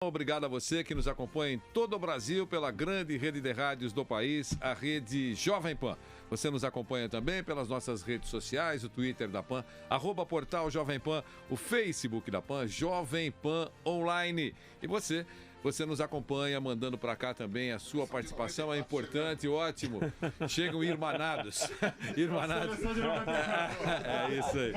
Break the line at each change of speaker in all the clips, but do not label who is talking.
Obrigado a você que nos acompanha em todo o Brasil pela grande rede de rádios do país, a rede Jovem Pan. Você nos acompanha também pelas nossas redes sociais, o Twitter da Pan, @portal Jovem Pan, o Facebook da Pan, Jovem Pan Online. E você nos acompanha mandando para cá também a sua participação, é importante, ótimo. Chegam irmanados. Irmanados. É isso aí.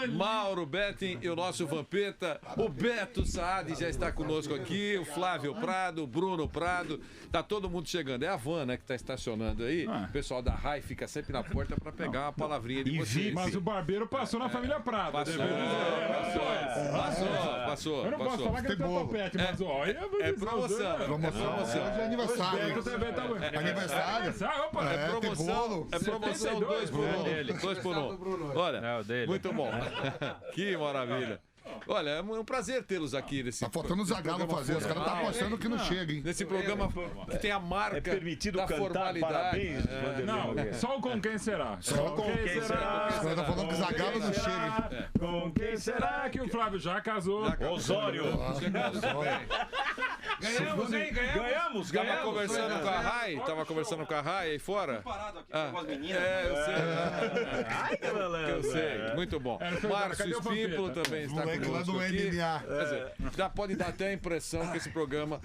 Mauro Betting e o nosso Vampeta, o Beto Saad já está conosco aqui, o Flávio Prado, o Bruno Prado, tá todo mundo chegando. É a van, né, que tá estacionando aí. O pessoal da RAI fica sempre na porta para pegar uma palavrinha de vocês.
Mas o barbeiro passou na família Prado.
Passou.
Eu não posso falar que é topete, mas olha...
É promoção.
Hoje é aniversário. Aniversário.
Opa,
é promoção. É promoção 2 por 1. 2 por 1. Olha, muito bom. Que maravilha. Olha, é um prazer tê-los aqui nesse
Tá faltando o Zagalo fazer, os caras estão apostando que não chega, hein?
Nesse programa que tem a marca
permitido
da
cantar
formalidade.
parabéns,
Não, só o com quem será.
Só com quem será.
Os caras estão falando que o Zagalo não chega.
Com quem será que o Flávio já casou?
Osório.
Ganhamos, hein?
Ganhamos.
Tava conversando com a Rai aí fora?
Parado aqui com as meninas.
Eu sei. Muito bom. Márcio Espímpolo também está conosco aqui. Quer dizer, já pode dar até a impressão que esse programa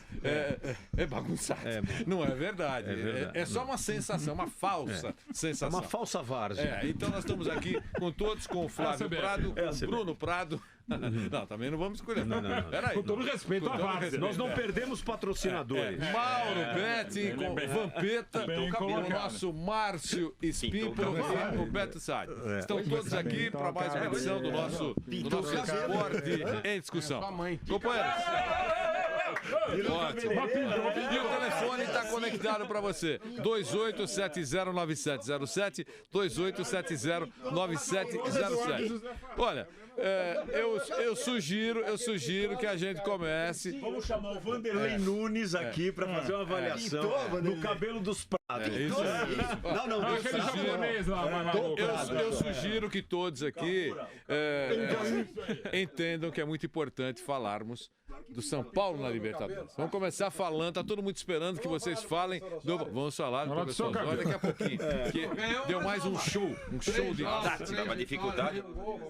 é bagunçado. Não é verdade. É só uma sensação, uma falsa sensação.
Uma falsa várzea.
Então nós estamos aqui com todos, com o Flávio Prado, com o Bruno Prado. Não, também não vamos escolher. Não. Peraí.
Com todo respeito à várzea.
Nós não perdemos patrocinadores.
Mauro Betting com Vampeta, o nosso Márcio Espímpolo e o Beto Saad. Estão todos aqui para mais uma edição do nosso Esporte em Discussão. Companheiros. Ótimo. E o telefone está conectado para você. 28709707, 28709707. Olha, eu sugiro que a gente comece.
Vamos chamar o Vanderlei Nunes aqui para fazer uma avaliação no cabelo dos pratos.
Eu sugiro que todos aqui entendam que é muito importante falarmos do São Paulo na Libertadores. Vamos começar falando, tá todo mundo esperando que vocês falem vamos falar do professor Osório daqui a pouquinho. Deu mais um show de tática.
Uma dificuldade.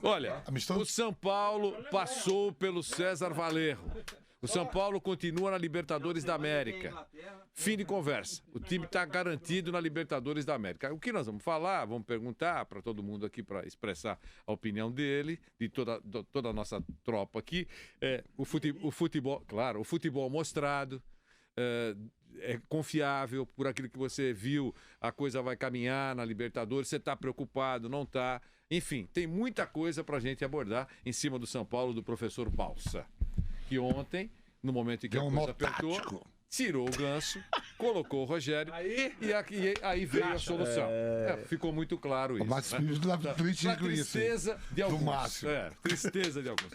Olha, o São Paulo passou pelo César Valerro. O São Paulo continua na Libertadores da América. Fim de conversa. O time está garantido na Libertadores da América. O que nós vamos falar? Vamos perguntar para todo mundo aqui para expressar a opinião dele, de toda a nossa tropa aqui. O futebol, claro, o futebol mostrado. É confiável, por aquilo que você viu, a coisa vai caminhar na Libertadores, você está preocupado, não está. Enfim, tem muita coisa para a gente abordar em cima do São Paulo, do professor Balsa. Que ontem, no momento em que a coisa apertou, tirou o Ganso, colocou o Rogério e aí veio a solução. Ficou muito claro isso.
Mas
tristeza de alguns. Tristeza de alguns.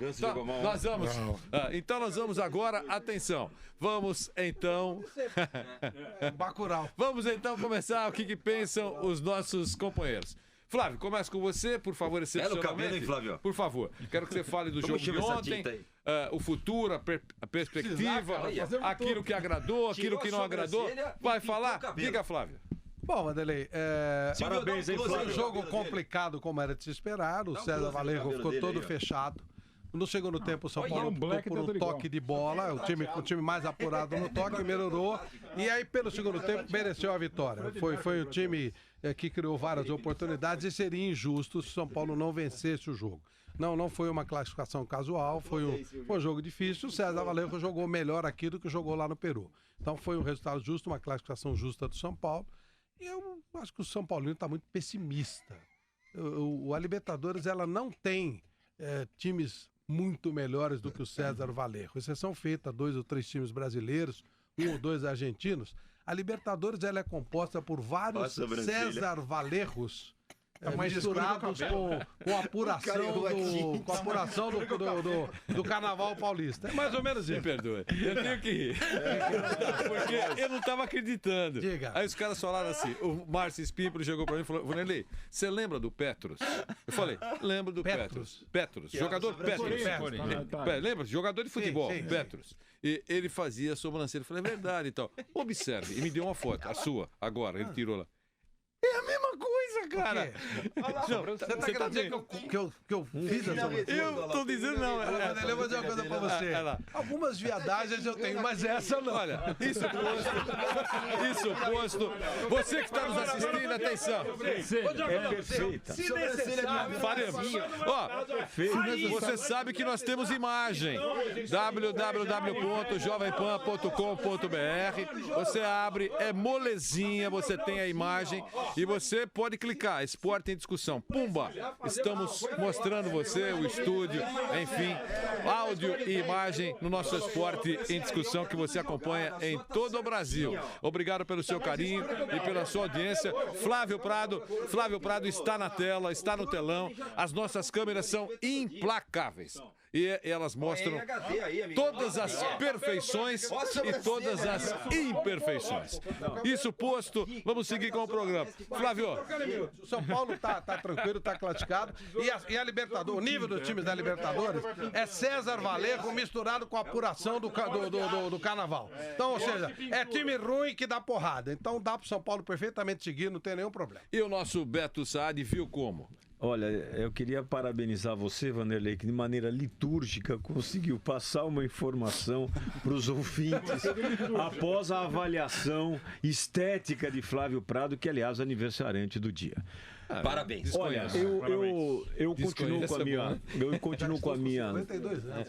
Então nós vamos agora, atenção, vamos então...
Bacurau.
Vamos então começar o que pensam os nossos companheiros. Flávio, começa com você, por favor, excepcionalmente.
É no cabelo, hein, Flávio?
Por favor, quero que você fale do jogo de ontem, o futuro, a perspectiva, aquilo que agradou, aquilo que não agradou. Vai falar? Diga, Flávio.
Bom, Vanderlei,
parabéns, hein,
foi um jogo complicado como era de se esperar, o César Valerro ficou todo fechado. No segundo tempo, o São Paulo optou por um toque de bola, o time mais apurado no toque, melhorou, e aí pelo segundo tempo mereceu a vitória. Foi o time que criou várias oportunidades e seria injusto se o São Paulo não vencesse o jogo. Não foi uma classificação casual, foi um jogo difícil, o César Valerro jogou melhor aqui do que jogou lá no Peru. Então foi um resultado justo, uma classificação justa do São Paulo, e eu acho que o São Paulino está muito pessimista. A Libertadores, ela não tem times muito melhores do que o César Valerro. Exceção feita, 2 ou 3 times brasileiros, 1 ou 2 argentinos. A Libertadores ela é composta por vários César Valerros misturados com a apuração do Carnaval Paulista. É mais ou menos isso.
Me perdoe. Eu tenho que rir. Porque eu não estava acreditando.
Diga.
Aí os caras falaram assim, o Márcio Espímpolo chegou para mim e falou, Vanderlei, você lembra do Petros? Eu falei, lembro do Petros. Petros, jogador Petros. Lembra? Jogador de futebol,
sim.
Petros. E ele fazia sobrancelha. Eu falei, é verdade e tal. Observe. E me deu uma foto, a sua, agora. Ele tirou lá. É a mesma coisa, cara.
Você tá dizendo que eu fiz essa coisa?
Eu tô dizendo não.
Eu vou dizer uma coisa pra você. Algumas viadagens eu tenho, mas essa não.
Olha, isso posto. Você que está nos assistindo, atenção.
É perfeita.
Se necessário,
Faremos. Ó, você sabe que nós temos imagem. www.jovempan.com.br. Você abre, é molezinha, você tem a imagem. E você pode clicar, Esporte em Discussão. Pumba! Estamos mostrando você, o estúdio, enfim, áudio e imagem no nosso Esporte em Discussão que você acompanha em todo o Brasil. Obrigado pelo seu carinho e pela sua audiência. Flávio Prado está na tela, está no telão. As nossas câmeras são implacáveis. E elas mostram todas as perfeições e todas as imperfeições. Isso posto, vamos seguir com o programa. Flávio.
O São Paulo tá tranquilo, tá classificado. E a Libertadores, o nível dos times da Libertadores é César Valerro misturado com a apuração do Carnaval. Então, ou seja, é time ruim que dá porrada. Então dá pro São Paulo perfeitamente seguir, não tem nenhum problema.
E o nosso Beto Saad viu como?
Olha, eu queria parabenizar você, Vanderlei, que de maneira litúrgica conseguiu passar uma informação para os ouvintes após a avaliação estética de Flávio Prado, que, aliás, é aniversariante do dia.
Parabéns.
Olha, eu continuo com a minha.
52 anos.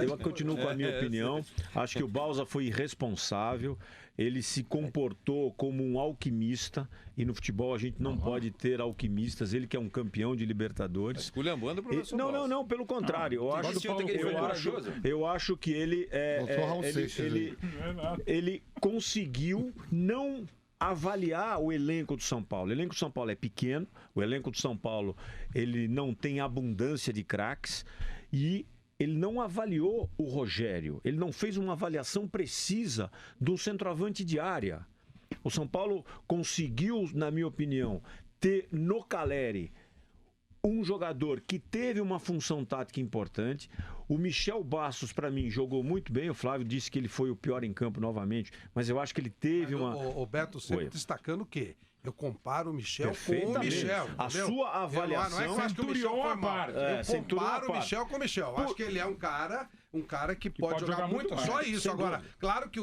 Eu continuo com a minha opinião. Acho que o Bausa foi irresponsável. Ele se comportou como um alquimista. E no futebol a gente não pode ter alquimistas. Ele que é um campeão de Libertadores.
Esculhambando o professor Bausa.
Não, pelo contrário. Eu acho que ele conseguiu não avaliar o elenco do São Paulo. O elenco do São Paulo é pequeno, o elenco do São Paulo ele não tem abundância de craques e ele não avaliou o Rogério, ele não fez uma avaliação precisa do centroavante de área. O São Paulo conseguiu, na minha opinião, ter no Caleri um jogador que teve uma função tática importante. O Michel Bastos, para mim, jogou muito bem. O Flávio disse que ele foi o pior em campo novamente, mas eu acho que ele teve uma...
O Beto sempre destacando o quê? Eu comparo o Michel com o Michel.
A sua avaliação...
Não é que eu acho que o Michel foi mal. Eu comparo o Michel com o Michel. Acho que ele é um cara que pode jogar muito. Só isso. Agora, claro que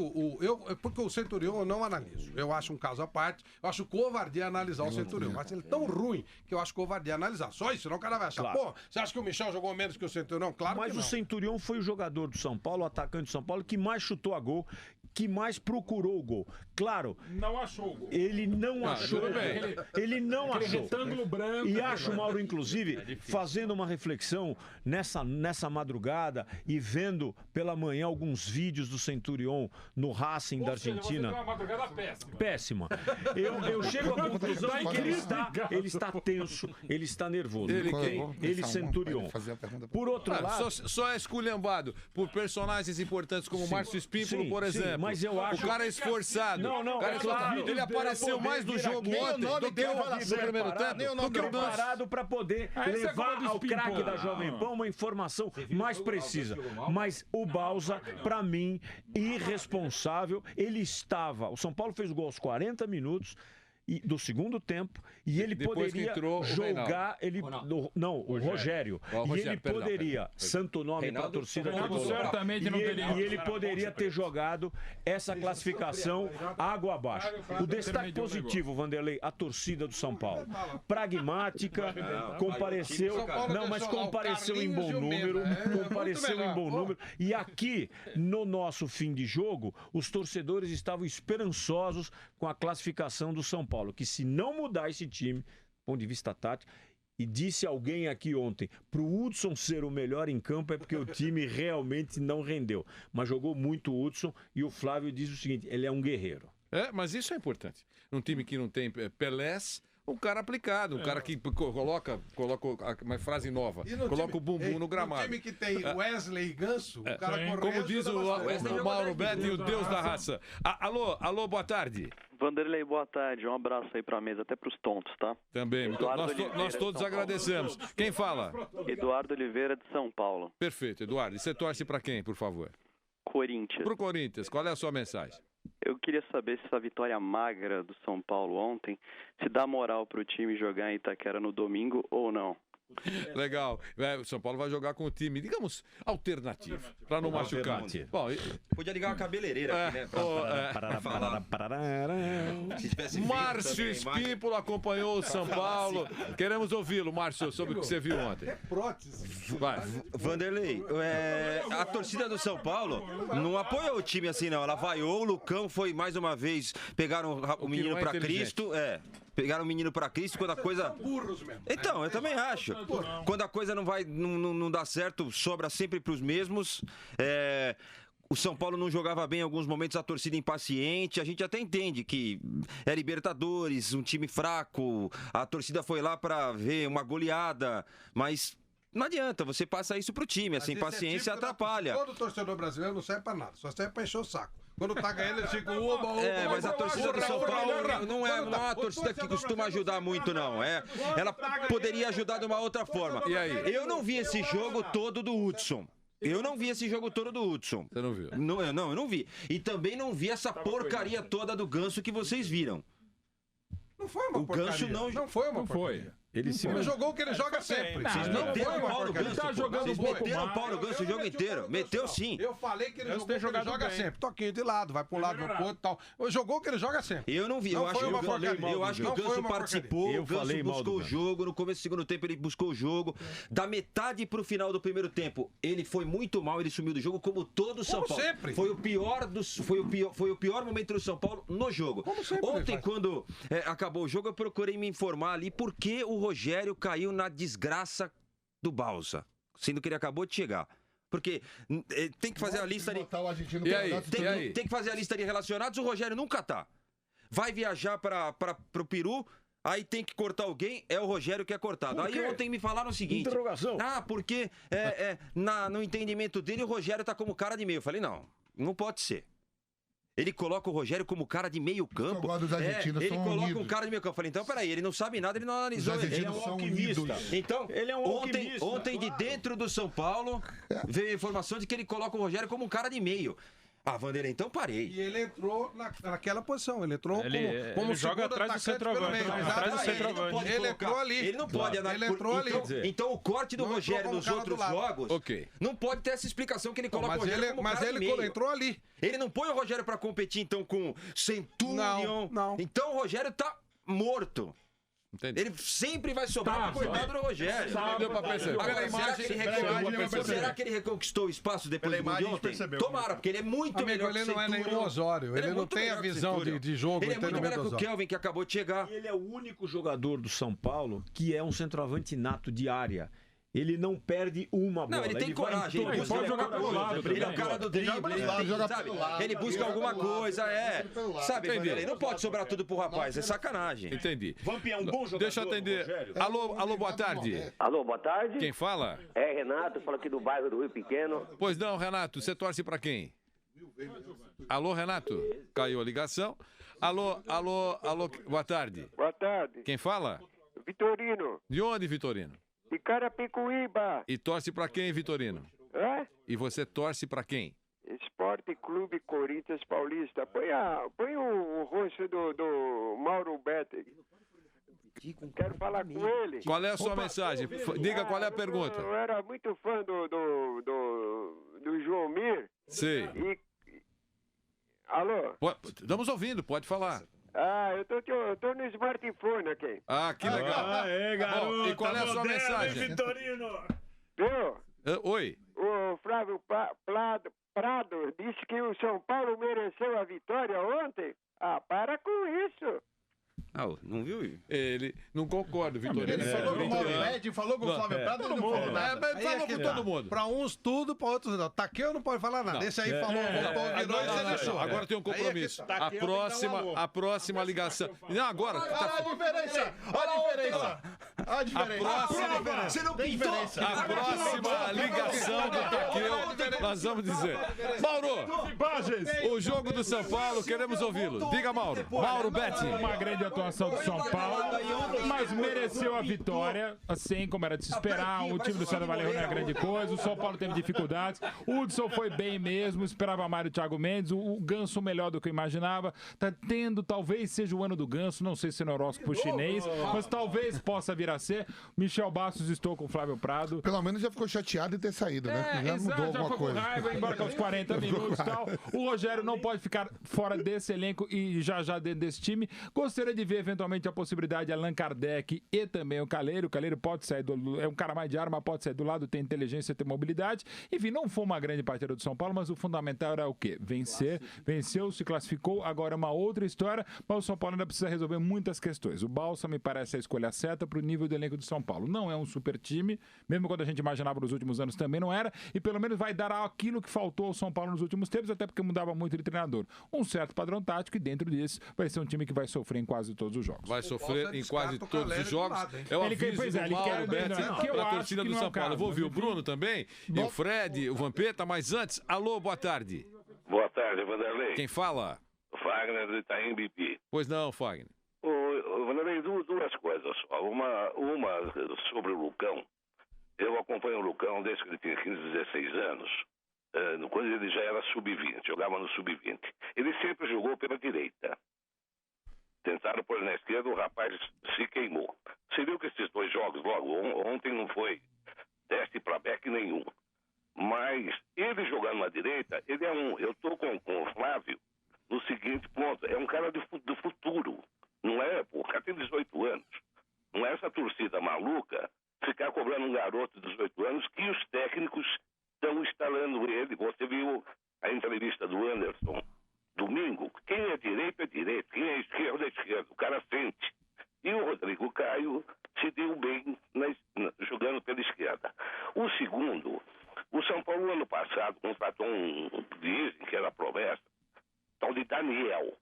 porque o Centurion eu não analiso. Eu acho um caso à parte. Eu acho covardia analisar o Centurion. Eu acho ele tão ruim que eu acho covardia analisar. Só isso. Senão o cara vai achar, pô, você acha que o Michel jogou menos que o Centurion? Claro que não.
Mas o Centurion foi o jogador do São Paulo, o atacante do São Paulo, que mais chutou a gol, que mais procurou o gol. Claro.
Não achou o gol.
Ele não achou. Ele não achou.
Retângulo branco.
E acho, Mauro, inclusive, fazendo uma reflexão nessa madrugada e vendo pela manhã alguns vídeos do Centurion no Racing da Argentina.
Uma madrugada péssima.
Eu chego à conclusão que ele está tenso, ele está nervoso. Ele Centurion. Por outro lado...
Só é esculhambado por personagens importantes como o Márcio Espímpolo, por exemplo.
Mas eu acho...
O cara é esforçado.
Não,
claro. Ele apareceu mais no jogo ontem do que no primeiro tempo.
Preparado para poder levar ao craque da Jovem Pan uma informação mais precisa. Mas o Bausa, para mim, irresponsável. Ele estava... O São Paulo fez o gol aos 40 minutos do segundo tempo e ele poderia jogar o Rogério. E ele poderia, santo nome para a torcida e ele poderia ter jogado essa classificação água abaixo. O destaque positivo, Vanderlei, a torcida do São Paulo. Pragmática, compareceu em bom número, e aqui no nosso fim de jogo, os torcedores estavam esperançosos com a classificação do São Paulo, que se não mudar esse time, do ponto de vista tático, e disse alguém aqui ontem, para o Hudson ser o melhor em campo é porque o time realmente não rendeu. Mas jogou muito o Hudson e o Flávio diz o seguinte, ele é um guerreiro.
Mas isso é importante. Um time que não tem Pelés, Um cara aplicado, um cara que coloca uma frase nova, coloca o bumbum no gramado.
No time que tem Wesley e Ganso, o cara correndo.
Como diz o Mauro Betti, o deus da raça. Alô, boa tarde.
Vanderlei, boa tarde. Um abraço aí pra mesa, até pros tontos, tá?
Também. Nós todos agradecemos. Quem fala?
Eduardo Oliveira, de São Paulo.
Perfeito, Eduardo. E você torce pra quem, por favor?
Corinthians.
Pro Corinthians. Qual é a sua mensagem?
Eu queria saber se essa vitória magra do São Paulo ontem se dá moral pro time jogar em Itaquera no domingo ou não.
Legal. O São Paulo vai jogar com o time, digamos, alternativo, para não machucar. Bom,
podia ligar uma cabeleireira aqui, né?
Márcio Espímpolo acompanhou o São Paulo. Queremos ouvi-lo, Márcio, sobre o que você viu ontem.
É prótese.
Vai.
Vanderlei, a torcida do São Paulo não apoiou o time assim, não. Ela vaiou, o Lucão foi mais uma vez, pegaram o menino pra Cristo. Pegaram o menino pra Cristo quando a coisa.
Burros mesmo.
Então, eu também acho. Quando a coisa não dá certo, sobra sempre pros mesmos. O São Paulo não jogava bem em alguns momentos, a torcida impaciente. A gente até entende que é Libertadores, um time fraco. A torcida foi lá pra ver uma goleada, mas não adianta, você passa isso pro time. Essa impaciência atrapalha.
Todo torcedor brasileiro não serve pra nada, só serve pra encher o saco. Quando tá ganhando, ele fica
mas a torcida do São Paulo não é uma torcida que costuma ajudar muito, não. Ela poderia ajudar de uma outra forma.
E aí?
Eu não vi esse jogo todo do Hudson. Eu não vi esse jogo todo do Hudson.
Você não viu?
Eu não vi. E também não vi essa porcaria toda do Ganso que vocês viram.
Não foi uma porcaria.
O Ganso
não foi uma porcaria.
Ele
jogou o que ele joga sempre.
Vocês meteram o pau no Ganso.
Ele tá jogando
Vocês
pouco
meteram o
mais.
pau no Ganso o jogo inteiro. Meteu sim.
Eu falei que ele
Ganso
jogou
tem
o que ele
jogado
joga
bem.
sempre. Toquinho de lado, vai pra um lado, vai pro outro e tal. Jogou o que ele joga sempre.
Eu não vi.
Não
Eu acho
foi uma
que
porcaria.
eu acho que o
Não foi
Ganso
uma
participou.
porcaria.
O Ganso
Eu falei mal do
buscou o
Ganso.
jogo. No começo do segundo tempo ele buscou o jogo. Da metade pro final do primeiro tempo, ele foi muito mal, ele sumiu do jogo, como todo o São
Como
Paulo.
sempre.
Foi o pior momento do São Paulo no jogo.
Como sempre ele
Ontem,
faz.
quando acabou o jogo, eu procurei me informar ali por que o Rogério caiu na desgraça do Balsa, sendo que ele acabou de chegar. Porque tem que fazer a lista de...
E aí?
Tem que fazer a lista de relacionados, o Rogério nunca tá. Vai viajar pro Peru, aí tem que cortar alguém, é o Rogério que é cortado. Aí ontem me falaram o seguinte...
Interrogação.
Porque no entendimento dele o Rogério tá como cara de meio. Eu falei, não pode ser. Ele coloca o Rogério como cara de meio campo.
Eu gosto dos argentinos,
Ele
são
coloca
unidos.
um cara de meio campo. Eu falei, então peraí, ele não sabe nada, ele não analisou.
Os
Ele é
argentinos
um
são
alquimista.
unidos.
Então,
Ele é um alquimista,
ontem de dentro do São Paulo, veio a informação de que ele coloca o Rogério como um cara de meio. Ah, Vanderlei, então parei.
E ele entrou naquela posição. Ele entrou como
ele joga
segundo
atrás do
atacante pelo
centroavante,
meio.
atrás do
Exatamente.
centroavante.
Ele entrou ali.
Ele não pode
Ele entrou ali.
Então o corte do
Não entrou
Rogério
como
nos
cara
outros
do lado.
jogos
Ok.
não pode ter essa explicação que ele coloca o
Mas
Rogério como cara de meio.
entrou ali.
Ele não põe o Rogério pra competir, então, com Centurion.
Não.
Então o Rogério tá morto.
Entendi.
Ele sempre vai sobrar pro coitado do Rogério.
Deu pra perceber.
Agora, será que ele reconquistou o espaço depois
Pela
do gol de
imagem, a gente
ontem?
percebeu.
Tomara, porque ele é muito
Amigo,
melhor
ele
que
não é
Centurion.
nenhum Osório. Ele
é
não
muito
tem a
melhor que
visão
Centurion.
de jogo.
Ele é muito melhor que o Kelvin, que acabou de chegar.
Ele é o único jogador do São Paulo que é um centroavante nato de área. Ele não perde uma bola.
Não, ele tem
vai em
coragem.
todo
Ele
pode jogar pelo lado.
Ele é o cara do drible. Ele busca alguma coisa, Sabe, ele não pode sobrar tudo pro rapaz. É sacanagem.
Entendi.
Vamp é um bom jogador.
Deixa eu atender. Alô, boa tarde.
Alô, boa tarde.
Quem fala?
É Renato, falo aqui do bairro do Rio Pequeno.
Pois não, Renato, você torce pra quem? Alô, Renato? Caiu a ligação. Alô, boa tarde.
Boa tarde.
Quem fala?
Vitorino,
De onde, Vitorino?
de Carapicuíba.
E torce pra quem, Vitorino?
É?
E você torce pra quem?
Esporte Clube Corinthians Paulista. Põe o rosto do Mauro Betti. Quero falar com ele.
Qual é a sua mensagem? Diga qual é a pergunta.
Eu era muito fã do João Mir.
Sei.
Alô?
Estamos ouvindo, pode falar.
Eu tô no smartphone aqui.
Ah, que legal.
garoto.
Bom, e qual é a sua mensagem?
Vitorino?
Viu?
Oi.
O Flávio Prado disse que o São Paulo mereceu a vitória ontem. Ah, para com isso.
Não viu?
Ele não concorda, Vitorino.
Ele falou com o Mauro Betti, falou com o Flávio Prado, ele não falou nada.
Falou com todo mundo.
Pra uns tudo, pra outros não. Taqueu não pode falar nada. Esse aí falou, voltou, virou e você deixou.
Agora tem um compromisso. A próxima ligação. Não, agora.
Olha a diferença! Olha a diferença! Você não pintou!
A próxima ligação do Taqueu, nós vamos dizer. Mauro, o jogo do São Paulo, queremos ouvi-lo. Diga, Mauro. Mauro Betti.
Uma grande atuação do São Paulo, mas mereceu a vitória, assim como era de se esperar. O time do César Valerro não é grande coisa, o São Paulo teve dificuldades. O Hudson foi bem mesmo, esperava mais do Thiago Mendes. O Ganso melhor do que eu imaginava. Tá tendo, talvez seja o ano do Ganso, não sei se é no horóscopo chinês, mas talvez possa vir a ser. Michel Bastos estou com o Flávio Prado.
Pelo menos já ficou chateado de ter saído, né? Já mudou alguma coisa.
Já foi com raiva, embora aos 40 minutos e tal. O Rogério não pode ficar fora desse elenco e já dentro desse time. Gostaria de ver eventualmente a possibilidade de Allan Kardec e também o Caleiro. O Caleiro pode sair é um cara mais de arma, pode sair do lado, tem inteligência, tem mobilidade. Enfim, não foi uma grande partida do São Paulo, mas o fundamental era o quê? Vencer. Venceu, se classificou, agora é uma outra história, mas o São Paulo ainda precisa resolver muitas questões. O Balsa me parece a escolha certa para o nível do elenco do São Paulo. Não é um super time, mesmo quando a gente imaginava nos últimos anos também não era, e pelo menos vai dar aquilo que faltou ao São Paulo nos últimos tempos, até porque mudava muito de treinador. Um certo padrão tático, e dentro disso vai ser um time que vai sofrer em quase todos os jogos.
Vai sofrer em quase todos os jogos. É o aviso do Mauro Betti para a torcida do São Paulo. Eu vou ouvir o Bruno também, e o Fred, o Vampeta, mas antes, alô, boa tarde.
Boa tarde, Vanderlei.
Quem fala?
Fagner do Itaim Bibi.
Pois não, Fagner.
Vanderlei, duas coisas só. Uma sobre o Lucão. Eu acompanho o Lucão desde que ele tinha 15, 16 anos. Quando ele já era sub-20, jogava no sub-20. Ele sempre jogou pela direita. Tentaram pôr na esquerda, o rapaz se queimou. Você viu que esses dois jogos, logo ontem, não foi teste para back nenhum. Mas ele jogando na direita, ele é eu estou com o Flávio no seguinte ponto, é um cara do futuro. Não é, pô, o cara tem 18 anos. Não é essa torcida maluca ficar cobrando um garoto de 18 anos que os técnicos estão instalando ele. Você viu a entrevista do Anderson domingo? Quem é direito é direito, quem é esquerdo é esquerdo. O cara sente. E o Rodrigo Caio se deu bem jogando pela esquerda. O segundo, o São Paulo ano passado contratou dizem que era promessa, tal de Daniel.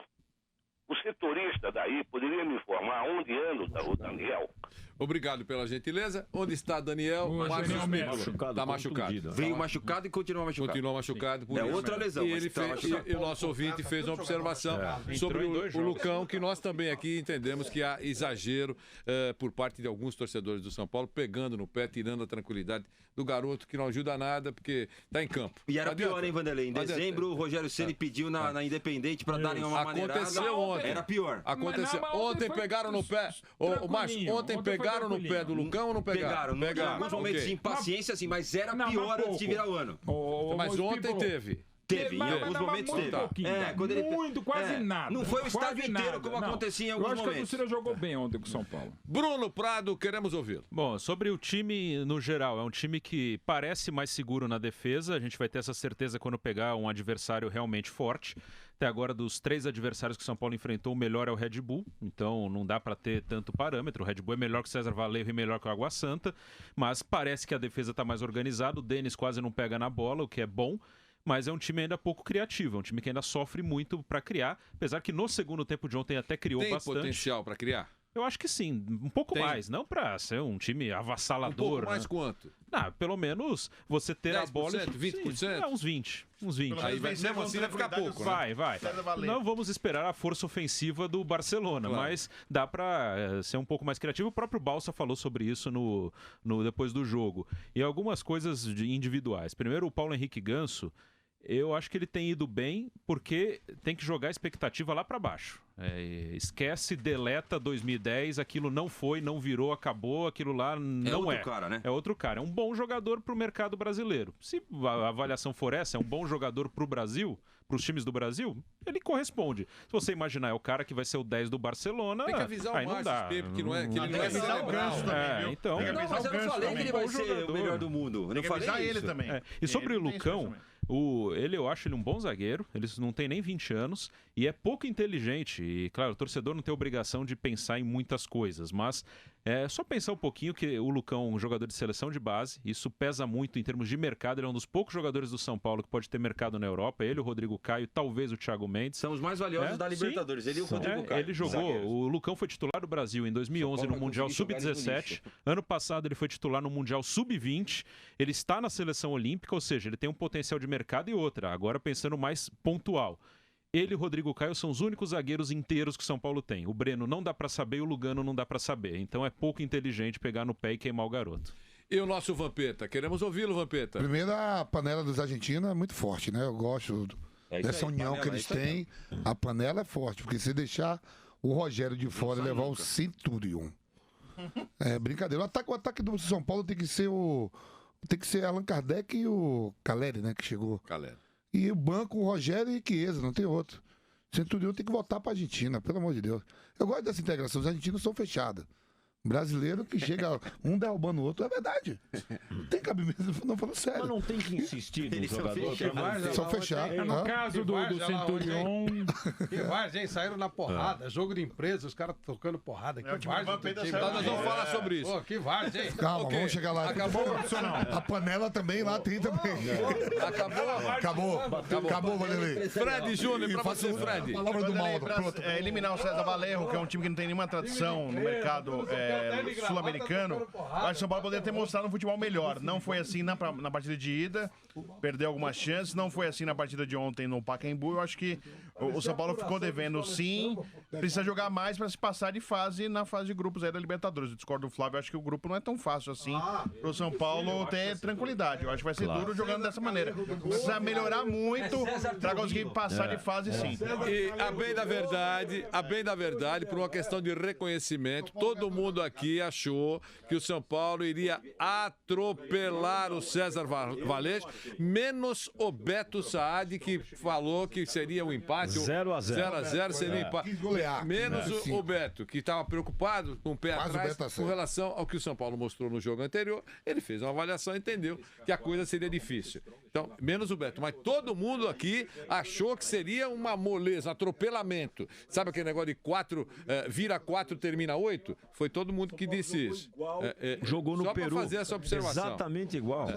O setorista daí poderia me informar onde anda o Daniel?
Obrigado pela gentileza. Onde está Daniel? Está machucado.
Veio machucado e continua machucado.
Continua machucado.
É outra lesão.
E o nosso ouvinte fez uma observação sobre o Lucão, que nós também aqui entendemos que há exagero por parte de alguns torcedores do São Paulo, pegando no pé, tirando a tranquilidade do garoto, que não ajuda nada, porque está em campo.
E era pior, hein, Vanderlei? Em dezembro, o Rogério Ceni pediu na Independente para darem uma maneirada.
Aconteceu ontem.
Era pior.
Aconteceu. Ontem pegaram no pé. Ontem pegaram no pé do Lucão ou não pegaram?
Pegaram. Em alguns momentos de impaciência, assim, mas era pior antes de virar o ano.
Mas ontem teve.
Teve, em alguns momentos teve.
Quase nada.
Não foi o estádio inteiro como acontecia em alguns momentos.
Eu acho que a torcida jogou bem ontem com o São Paulo.
Bruno Prado, queremos ouvi-lo.
Bom, sobre o time no geral, é um time que parece mais seguro na defesa. A gente vai ter essa certeza quando pegar um adversário realmente forte. Até agora, dos 3 adversários que o São Paulo enfrentou, o melhor é o Red Bull. Então, não dá para ter tanto parâmetro. O Red Bull é melhor que o César Valerro e melhor que o Água Santa. Mas parece que a defesa está mais organizada. O Denis quase não pega na bola, o que é bom. Mas é um time ainda pouco criativo, é um time que ainda sofre muito para criar, apesar que no segundo tempo de ontem até criou bastante.
Tem potencial para criar?
Eu acho que sim, um pouco mais, não para ser um time avassalador.
Um pouco mais quanto?
Pelo menos você ter 10%,
a bola... 20%?
Sim, uns 20.
Aí mesmo assim vai ficar pouco,
né? Vai. Não vamos esperar a força ofensiva do Barcelona, mas dá para ser um pouco mais criativo. O próprio Balsa falou sobre isso no depois do jogo. E algumas coisas individuais. Primeiro, o Paulo Henrique Ganso, eu acho que ele tem ido bem porque tem que jogar a expectativa lá para baixo. Esquece, deleta 2010, aquilo não foi, não virou, acabou, aquilo lá não é.
Cara, né?
É outro cara. É um bom jogador para o mercado brasileiro. Se a avaliação for essa, é um bom jogador para o Brasil, para os times do Brasil, ele corresponde. Se você imaginar, é o cara que vai ser o 10 do Barcelona,
tem que avisar
aí
o
não dá.
Que ele não é cerebral.
Então,
mas eu não falei que ele vai ser o melhor do mundo.
Tem que avisar ele também.
E sobre o Lucão, Eu acho ele um bom zagueiro, ele não tem nem 20 anos e é pouco inteligente. E, claro, o torcedor não tem obrigação de pensar em muitas coisas, mas é só pensar um pouquinho que o Lucão é um jogador de seleção de base, isso pesa muito em termos de mercado, ele é um dos poucos jogadores do São Paulo que pode ter mercado na Europa, ele, o Rodrigo Caio, talvez o Thiago Mendes.
São os mais valiosos da Libertadores, ele e o Rodrigo Caio.
Ele jogou, o Lucão foi titular do Brasil em 2011 no Mundial Sub-17, ano passado ele foi titular no Mundial Sub-20, ele está na seleção olímpica, ou seja, ele tem um potencial de mercado e outra, agora pensando mais pontual. Ele e o Rodrigo Caio são os únicos zagueiros inteiros que o São Paulo tem. O Breno não dá pra saber e o Lugano não dá pra saber. Então é pouco inteligente pegar no pé e queimar o garoto.
E o nosso Vampeta? Queremos ouvi-lo, Vampeta.
Primeiro, a panela dos argentinos é muito forte, né? Eu gosto dessa união que eles têm. A panela é forte, porque se deixar o Rogério de fora e levar o Centurion. É brincadeira. O ataque do São Paulo tem que ser Allan Kardec e o Caleri, né? Que chegou.
Caleri.
E o banco, o Rogério e Chiesa, não tem outro. Centurion tem que voltar para a Argentina, pelo amor de Deus. Eu gosto dessa integração, os argentinos são fechados. Brasileiro que chega um derrubando o outro, é verdade. Não tem cabimento, não falando sério.
Mas não tem que insistir no jogador.
São fechados.
No caso do Centurion...
Que várzea, hein? Saíram na porrada. Jogo de empresa, os caras tocando porrada. Que várzea.
Nós vamos falar sobre isso.
Pô, que várzea, hein?
Calma, vamos chegar lá.
Acabou.
A panela também lá tem também. Acabou, Vanderlei.
Fred Júnior, pra você, Fred.
A palavra do mal. Pronto.
Eliminar o César Valerro, que é um time que não tem nenhuma tradição no mercado sul-americano. Acho que o São Paulo poderia ter mostrado um futebol melhor. Não foi assim na partida de ida, perdeu algumas chances. Não foi assim na partida de ontem no Pacaembu. Eu acho que o São Paulo ficou devendo, sim. Precisa jogar mais para se passar de fase na fase de grupos aí da Libertadores. Eu discordo do Flávio, eu acho que o grupo não é tão fácil assim pro São Paulo ter tranquilidade. Eu acho que vai ser duro jogando dessa maneira. Precisa melhorar muito para conseguir passar de fase, sim.
E a bem da verdade, por uma questão de reconhecimento, todo mundo aqui achou que o São Paulo iria atropelar o César Vallejo, menos o Beto Saad, que falou que seria um empate.
0-0.
0-0 seria um empate. Menos o Beto, que estava preocupado com o pé atrás com relação ao que o São Paulo mostrou no jogo anterior. Ele fez uma avaliação e entendeu que a coisa seria difícil. Então, menos o Beto. Mas todo mundo aqui achou que seria uma moleza, um atropelamento. Sabe aquele negócio de 4, vira 4, termina 8? Foi todo mundo que disse isso.
Jogou no Peru.
Só para fazer essa observação.
Exatamente igual.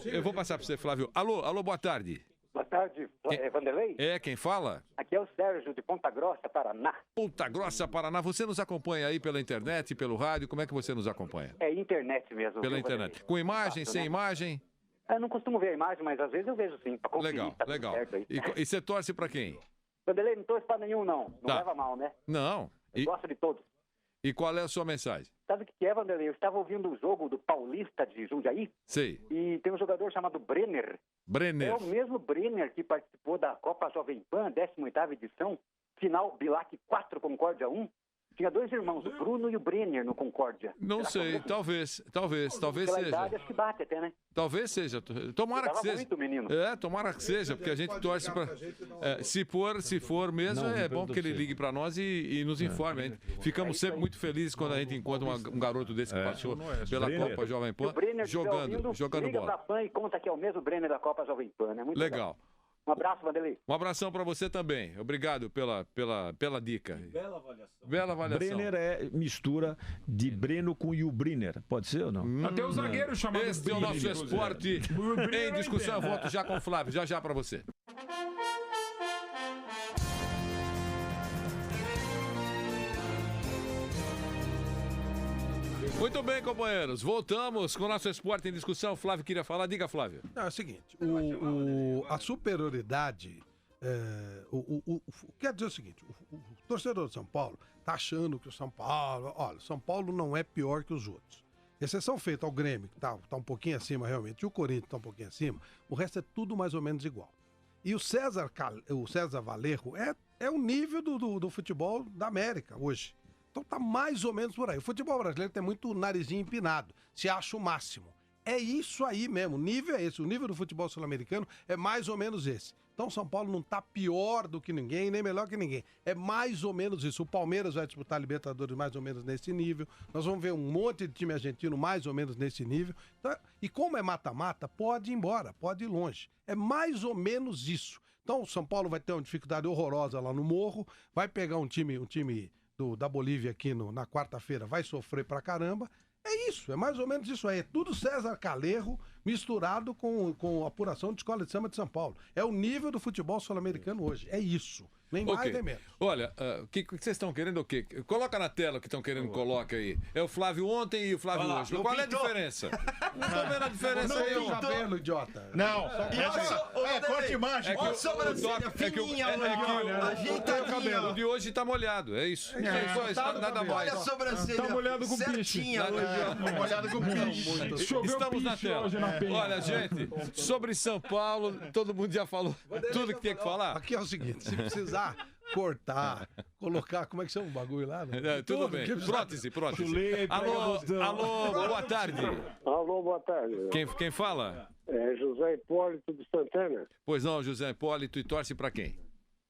Eu vou passar para você, Flávio. Alô, boa tarde.
Boa tarde, Vanderlei.
Quem fala?
Aqui é o Sérgio de Ponta Grossa, Paraná.
Ponta Grossa, Paraná. Você nos acompanha aí pela internet, pelo rádio? Como é que você nos acompanha?
É internet mesmo.
Pela internet. Com imagem, sem imagem?
Eu não costumo ver a imagem, mas às vezes eu vejo sim. Pra conferir,
legal. E você torce para quem?
Vanderlei, não torce pra nenhum, não. Não leva mal, né?
Não.
Eu gosto de todos.
E qual é a sua mensagem?
Sabe o que é, Vanderlei? Eu estava ouvindo o jogo do Paulista de Jundiaí.
Sei.
E tem um jogador chamado Brenner. É o mesmo Brenner que participou da Copa Jovem Pan, 18ª edição, final Bilac 4, Concórdia 1. Tinha 2 irmãos, o Bruno e o Brenner no Concórdia.
Não sei, talvez
Pela
seja.
idade, acho que bate até, né?
Talvez seja. Tomara que seja.
Muito, menino.
Tomara que seja, porque a gente torce para. Se for mesmo, é bom que ele ligue para nós e nos informe. Ficamos sempre muito felizes quando a gente encontra um garoto desse que passou pela Copa Jovem Pan jogando bola.
Da Pan e conta que é o mesmo Brenner da Copa Jovem Pan, né? Muito legal. Um abraço, Vanderlei.
Um abração para você também. Obrigado pela dica. Bela avaliação.
Brenner é mistura de Breno com Yul Brynner. Pode ser ou não?
Tem um zagueiro chamado
Esse é o nosso esporte em discussão. Eu volto já com o Flávio. Já para você. Muito bem, companheiros. Voltamos com o nosso esporte em discussão. Flávio queria falar. Diga, Flávio.
É o seguinte, a superioridade... quer dizer o seguinte, o torcedor de São Paulo tá achando que o São Paulo... Olha, São Paulo não é pior que os outros. Exceção feita ao Grêmio, que tá um pouquinho acima realmente, e o Corinthians tá um pouquinho acima, o resto é tudo mais ou menos igual. E o César Valerro é o nível do futebol da América hoje. Então tá mais ou menos por aí. O futebol brasileiro tem muito narizinho empinado, se acha o máximo. É isso aí mesmo, o nível é esse. O nível do futebol sul-americano é mais ou menos esse. Então o São Paulo não está pior do que ninguém, nem melhor que ninguém. É mais ou menos isso. O Palmeiras vai disputar a Libertadores mais ou menos nesse nível. Nós vamos ver um monte de time argentino mais ou menos nesse nível. Então, e como é mata-mata, pode ir embora, pode ir longe. É mais ou menos isso. Então o São Paulo vai ter uma dificuldade horrorosa lá no Morro, vai pegar um time da Bolívia aqui na quarta-feira, vai sofrer pra caramba. É isso, é mais ou menos isso aí. É tudo César Calerro misturado com a apuração de Escola de Samba de São Paulo. É o nível do futebol sul-americano hoje. É isso. Nem mais nem menos.
Olha, o que vocês estão querendo o quê? Coloca na tela o que estão querendo, coloca aí. É o Flávio ontem e o Flávio hoje. Qual é a diferença? Não tô vendo a diferença aí.
Não cabelo, idiota.
Não. Corte mágico.
Olha a sobrancelha fininha, ajeitadinha.
O cabelo de hoje tá molhado, é isso. Nada mais.
Olha a sobrancelha.
Tá molhado com piche.
Molhado com piche.
Choveu
Estamos na
piche
tela.
hoje na penha.
Olha, gente, sobre São Paulo, todo mundo já falou tudo que tinha que falar.
Aqui é o seguinte, se precisar cortar, colocar, como é que chama o bagulho lá? Né?
Tudo bem. Prótese. Alô, boa tarde.
Alô, boa tarde.
Quem fala?
É José Hipólito de Santana.
Pois não, José Hipólito, e torce para quem?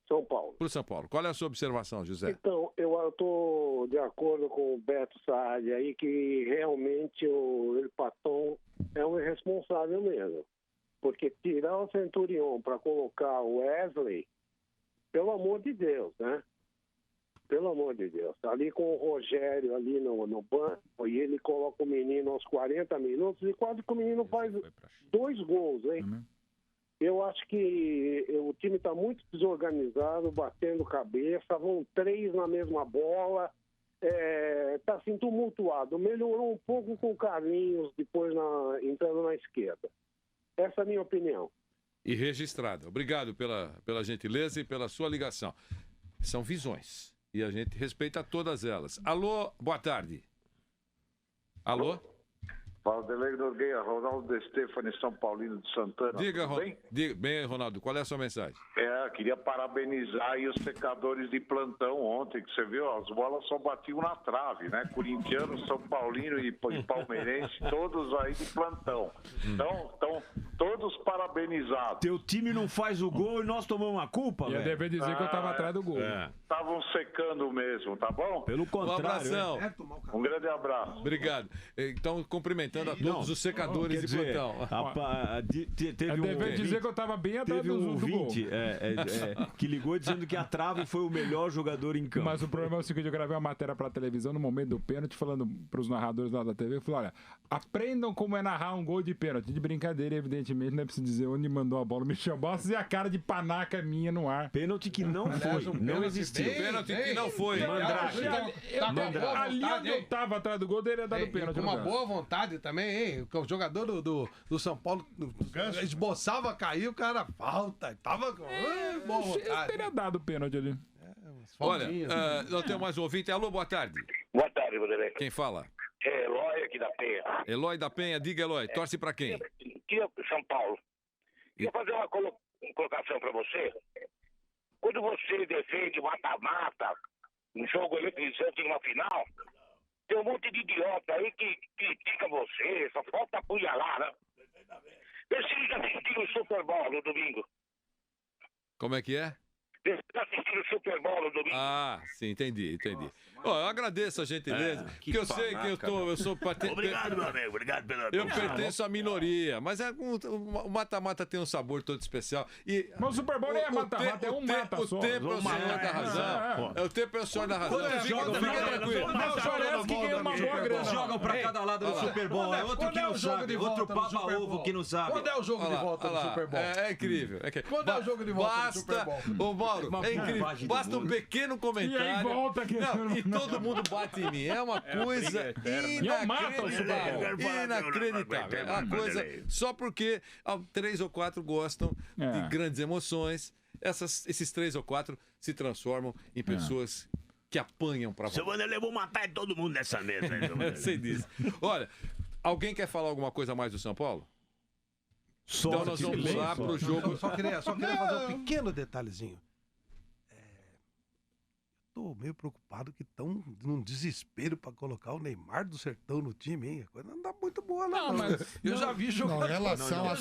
São Paulo.
Pro São Paulo. Qual é a sua observação, José?
Então, eu estou de acordo com o Beto Saad aí que realmente o El Patón é um irresponsável mesmo. Porque tirar o Centurion para colocar o Wesley, pelo amor de Deus, né? Pelo amor de Deus. Ali com o Rogério ali no banco, e ele coloca o menino aos 40 minutos e quase que o menino faz 2 gols, hein? Eu acho que o time está muito desorganizado, batendo cabeça, vão 3 na mesma bola, está assim tumultuado. Melhorou um pouco com o Carlinhos depois entrando na esquerda. Essa é a minha opinião.
E registrada. Obrigado pela gentileza e pela sua ligação. São visões. E a gente respeita todas elas. Alô, boa tarde. Alô?
Fala, Delei Nogueira, Ronaldo De Stefani, São Paulino de Santana.
Diga, bem, Ronaldo, qual é a sua mensagem?
Queria parabenizar aí os secadores de plantão ontem, que você viu, as bolas só batiam na trave, né? Corintiano, São Paulino e palmeirense, todos aí de plantão. Então, todos parabenizados.
Teu time não faz o gol e nós tomamos a culpa, velho?
Eu devo dizer que eu tava atrás do gol.
Estavam secando mesmo, tá bom?
Pelo contrário.
Um abração.
Um grande abraço.
Obrigado. Então, cumprimentando a todos os secadores de plantão.
Eu devo dizer que eu tava bem atrás
do gol. Teve um ouvinte que ligou dizendo que a trave foi o melhor jogador em campo.
Mas o problema é o seguinte, eu gravei uma matéria pra televisão no momento do pênalti, falando pros narradores lá da TV, eu falei, olha, aprendam como é narrar um gol de pênalti. De brincadeira, evidentemente, não é preciso dizer onde mandou a bola. O Michel Bastos e a cara de panaca minha no ar.
Pênalti que não foi, não existiu.
Pênalti que não foi.
Mandrake. Ali onde eu tava atrás do gol, deveria dar o pênalti.
Com uma boa vontade também, hein? O jogador do São Paulo esboçava, caiu, o cara falta. Tava com boa vontade.
Teria dado o pênalti ali.
Olha, nós temos mais um ouvinte. Alô, boa tarde.
Boa tarde, Vanderlei.
Quem fala?
É Eloy aqui da Penha.
Eloy da Penha, diga, Eloy, torce pra quem?
São Paulo. Queria fazer uma colocação pra você. Quando você defende mata-mata, um jogo eletrizante em uma final, tem um monte de idiota aí que critica você, só falta apunhalar, né? Precisa assistir o Super Bowl no domingo.
Como é que é?
Precisa assistir o Super Bowl no domingo.
Ah, sim, entendi. Eu agradeço a gentileza, porque eu sei que eu sou...
Obrigado, meu amigo, obrigado pela...
Eu pertenço à minoria, mas o mata-mata tem um sabor todo especial.
Mas o Super Bowl nem é mata-mata, é um mata só.
O tempo é o senhor da razão. O tempo é o senhor da razão. Fica tranquilo.
Eles jogam pra cada lado do Super Bowl. É outro que não sabe, outro papa-ovo que não sabe.
Quando é o jogo de volta do Super Bowl?
É incrível.
Quando é o jogo de volta do Super Bowl?
Ô, Mauro, é incrível. Basta um pequeno comentário.
E aí volta aqui.
E todo mundo bate em mim. É uma coisa inacreditável. É uma coisa só porque 3 ou 4 gostam de grandes emoções. Esses 3 ou 4 se transformam em pessoas que apanham pra
Seu Vanderlei, eu vou matar todo mundo nessa mesa.
Sei disso. Olha, alguém quer falar alguma coisa mais do São Paulo? Então nós vamos lá pro jogo.
Só queria fazer um pequeno detalhezinho. tô meio preocupado que estão num desespero pra colocar o Neymar do Sertão no time, hein? A coisa não tá muito boa, não. Eu já vi jogador.
Em relação a
eu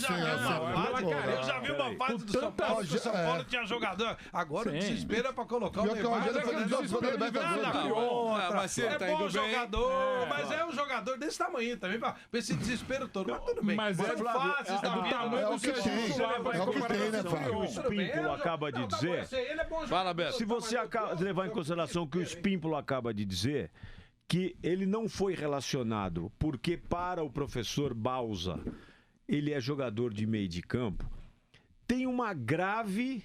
já vi uma fase do São Paulo que o São Paulo tinha jogador. Agora o desespero é pra colocar o Neymar. É bom jogador, mas é um jogador desse tamanho também, pra esse desespero todo. Mas tudo bem.
Mas é
fases da vida.
É o que tem, né, Flávio?
O Espímpulo acaba de dizer.
Fala, Beto.
Se você levar em consideração que o Espímpulo acaba de dizer, que ele não foi relacionado porque para o professor Bausa ele é jogador de meio de campo, tem uma grave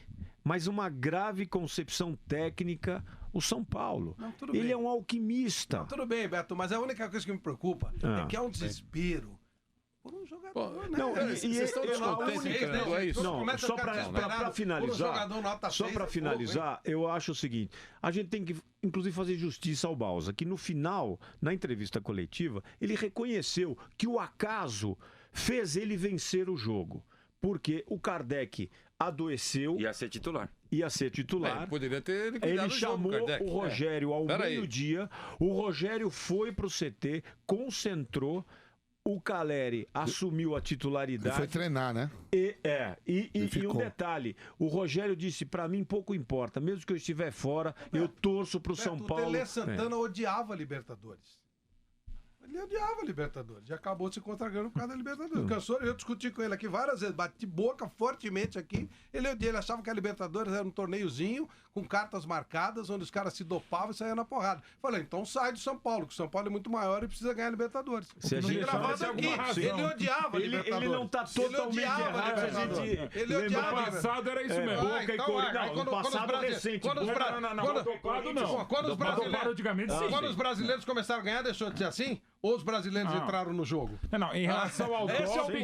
concepção técnica o São Paulo. Ele é um alquimista.
Tudo bem, Beto, mas a única coisa que me preocupa é que é um desespero por um jogador, né?
Não, vocês estão descontentes, é isso?
Não, só para finalizar, eu acho o seguinte, a gente tem que, inclusive, fazer justiça ao Bausa, que no final, na entrevista coletiva, ele reconheceu que o acaso fez ele vencer o jogo, porque o Kardec adoeceu.
Ia ser titular.
Poderia ter
ele chamou o Rogério ao meio-dia, o Rogério foi pro CT, concentrou, o Caleri assumiu a titularidade.
Ele foi treinar, né?
E um detalhe, o Rogério disse, pra mim pouco importa, mesmo que eu estiver fora, eu torço pro São Paulo.
O Tele Santana odiava a Libertadores. Ele odiava a Libertadores. E acabou se consagrando por causa da Libertadores. Eu discuti com ele aqui várias vezes, bati boca fortemente aqui. Ele achava que a Libertadores era um torneiozinho com cartas marcadas, onde os caras se dopavam e saiam na porrada. Falei, então sai do São Paulo, que o São Paulo é muito maior e precisa ganhar a Libertadores. Ele odiava a Libertadores.
Ele não tá totalmente errado.
Ele odiava.
No passado era isso mesmo.
Boca e Corinthians. No passado recente.
Quando os brasileiros começaram a ganhar, deixou de ser assim? Ou os brasileiros entraram no jogo?
Não, em relação ao doping,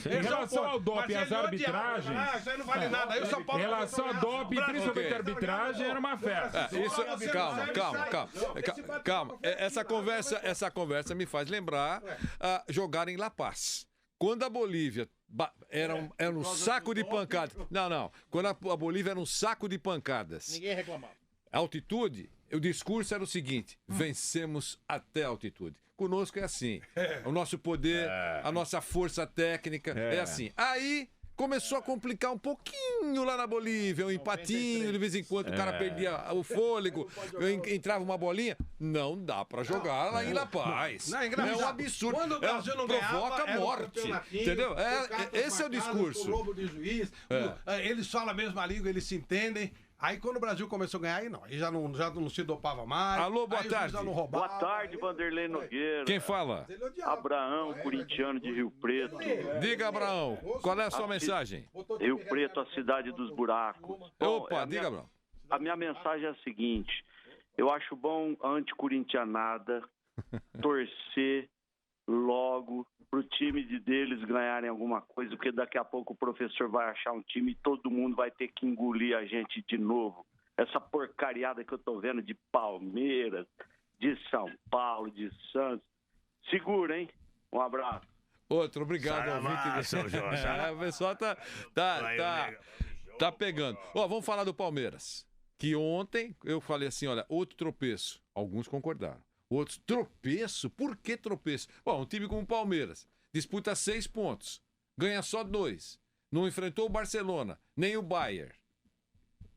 em relação ao doping e às arbitragens...
isso aí não vale nada. Aí o São Paulo
em relação ao doping, principalmente a arbitragem, era uma festa.
Calma. Essa conversa me faz lembrar jogar em La Paz. Quando a Bolívia era um saco de pancadas... Não. Quando a Bolívia era um saco de pancadas...
Ninguém reclamava.
Altitude, o discurso era o seguinte: vencemos até a altitude. Conosco é assim. O nosso poder, a nossa força técnica é assim. Aí começou a complicar um pouquinho lá na Bolívia, um empatinho, de vez em quando o cara perdia o fôlego, entrava uma bolinha. Não dá pra jogar lá em La Paz. É um absurdo.
Quando o Brasil não
provoca morte. Entendeu? Esse é o discurso.
Eles falam a mesma língua, eles se entendem. Aí quando o Brasil começou a ganhar, aí já não se dopava mais.
Alô, boa tarde.
Boa tarde, Vanderlei Nogueira.
Quem fala?
Abraão, corintiano de Rio Preto.
Diga, Abraão, qual é a sua mensagem?
Rio Preto, a cidade dos buracos.
Opa, diga, Abraão.
A minha mensagem é a seguinte: eu acho bom a anticorintianada torcer logo pro time deles ganharem alguma coisa, porque daqui a pouco o professor vai achar um time e todo mundo vai ter que engolir a gente de novo. Essa porcariada que eu tô vendo de Palmeiras, de São Paulo, de Santos. Segura, hein? Um abraço.
Outro, obrigado. O pessoal tá pegando. Vamos falar do Palmeiras. Que ontem eu falei assim, olha, outro tropeço. Alguns concordaram. Outros, tropeço? Por que tropeço? Um time como o Palmeiras disputa 6 pontos, ganha só 2. Não enfrentou o Barcelona, nem o Bayern.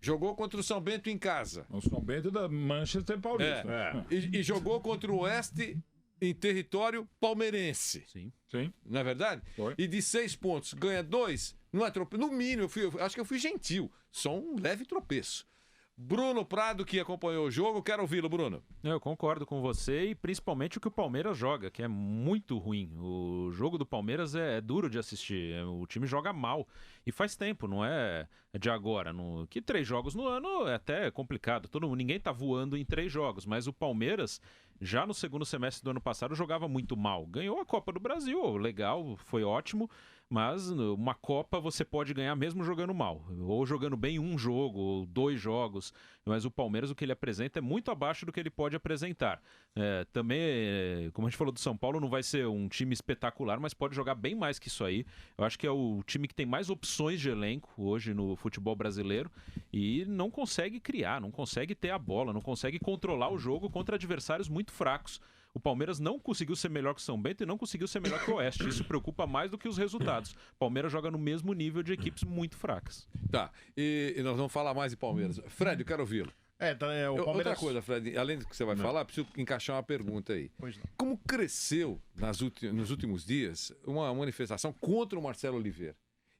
Jogou contra o São Bento em casa.
O São Bento da Manchester Paulista.
E jogou contra o Oeste em território palmeirense.
Sim.
Não é verdade?
Foi.
E de 6 pontos ganha 2, não é tropeço. No mínimo, acho que eu fui gentil. Só um leve tropeço. Bruno Prado, que acompanhou o jogo, quero ouvi-lo, Bruno.
Eu concordo com você e principalmente o que o Palmeiras joga, que é muito ruim. O jogo do Palmeiras é duro de assistir, o time joga mal. E faz tempo, não é de agora. Que 3 jogos no ano é até complicado. Ninguém tá voando em 3 jogos, mas o Palmeiras, já no segundo semestre do ano passado, jogava muito mal. Ganhou a Copa do Brasil, legal, foi ótimo. Mas uma Copa você pode ganhar mesmo jogando mal, ou jogando bem um jogo, ou 2 jogos. Mas o Palmeiras, o que ele apresenta é muito abaixo do que ele pode apresentar. Também, como a gente falou do São Paulo, não vai ser um time espetacular, mas pode jogar bem mais que isso aí. Eu acho que é o time que tem mais opções de elenco hoje no futebol brasileiro e não consegue criar, não consegue ter a bola, não consegue controlar o jogo contra adversários muito fracos. O Palmeiras não conseguiu ser melhor que o São Bento e não conseguiu ser melhor que o Oeste. Isso preocupa mais do que os resultados. O Palmeiras joga no mesmo nível de equipes muito fracas.
Tá, e nós vamos falar mais de Palmeiras. Fred, eu quero ouvi-lo.
O Palmeiras...
Outra coisa, Fred, além do que você vai falar, preciso encaixar uma pergunta aí.
Pois não.
Como cresceu nos últimos dias uma manifestação contra o Marcelo Oliveira?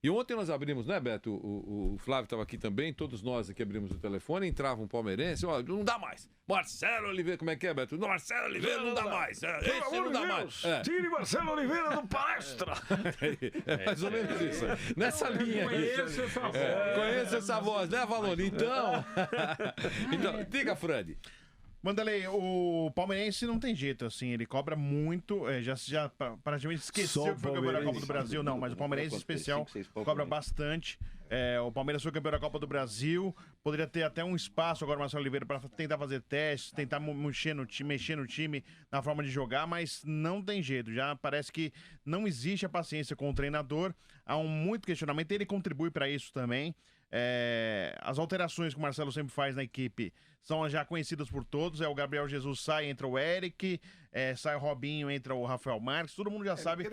E ontem nós abrimos, né, Beto? O Flávio estava aqui também, todos nós aqui abrimos o telefone, entrava um palmeirense, ó, não dá mais. Marcelo Oliveira, como é que é, Beto? Marcelo Oliveira não dá mais. Esse não dá mais.
Tire Marcelo Oliveira do palestra.
É mais ou menos isso. Nessa linha aí. Conheço essa voz, né, Valone? Então, diga, Fred.
Vanderlei, o palmeirense não tem jeito, assim, ele cobra muito, já praticamente esqueceu que foi campeão da Copa do Brasil, não, mas o palmeirense em especial cobra bastante. O Palmeiras foi campeão da Copa do Brasil, poderia ter até um espaço agora o Marcelo Oliveira para tentar fazer testes, tentar mexer no time, na forma de jogar, mas não tem jeito, já parece que não existe a paciência com o treinador, há muito questionamento, ele contribui para isso também. As alterações que o Marcelo sempre faz na equipe são já conhecidas por todos. O Gabriel Jesus sai, entra o Eric, sai o Robinho, entra o Rafael Marques. Todo mundo já sabe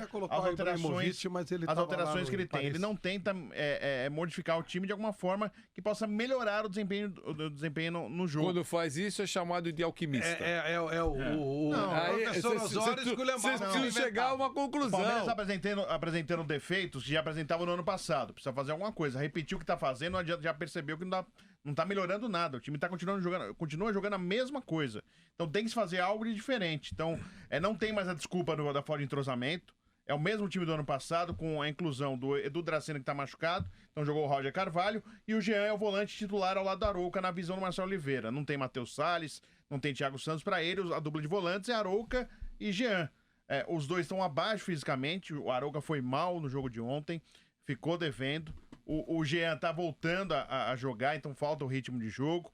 as alterações que ele tem. Ele não tenta modificar o time de alguma forma que possa melhorar o desempenho no jogo.
Quando faz isso é chamado de alquimista.
Professor Osório escolheu
Vocês precisam chegar a uma conclusão.
O Palmeiras apresentando defeitos que já apresentava no ano passado. Precisa fazer alguma coisa. Repetir o que está fazendo, não adianta, já percebeu que não tá melhorando nada. O time continua jogando a mesma coisa. Então tem que se fazer algo de diferente. Então, não tem mais a desculpa da falta de entrosamento. É o mesmo time do ano passado, com a inclusão do Edu Dracena, que tá machucado. Então jogou o Roger Carvalho. E o Jean é o volante titular ao lado da Arouca, na visão do Marcelo Oliveira. Não tem Matheus Salles, não tem Thiago Santos. Para ele, a dupla de volantes é Arouca e Jean. Os dois estão abaixo fisicamente. O Arouca foi mal no jogo de ontem, ficou devendo. O Jean tá voltando a jogar, então falta o ritmo de jogo.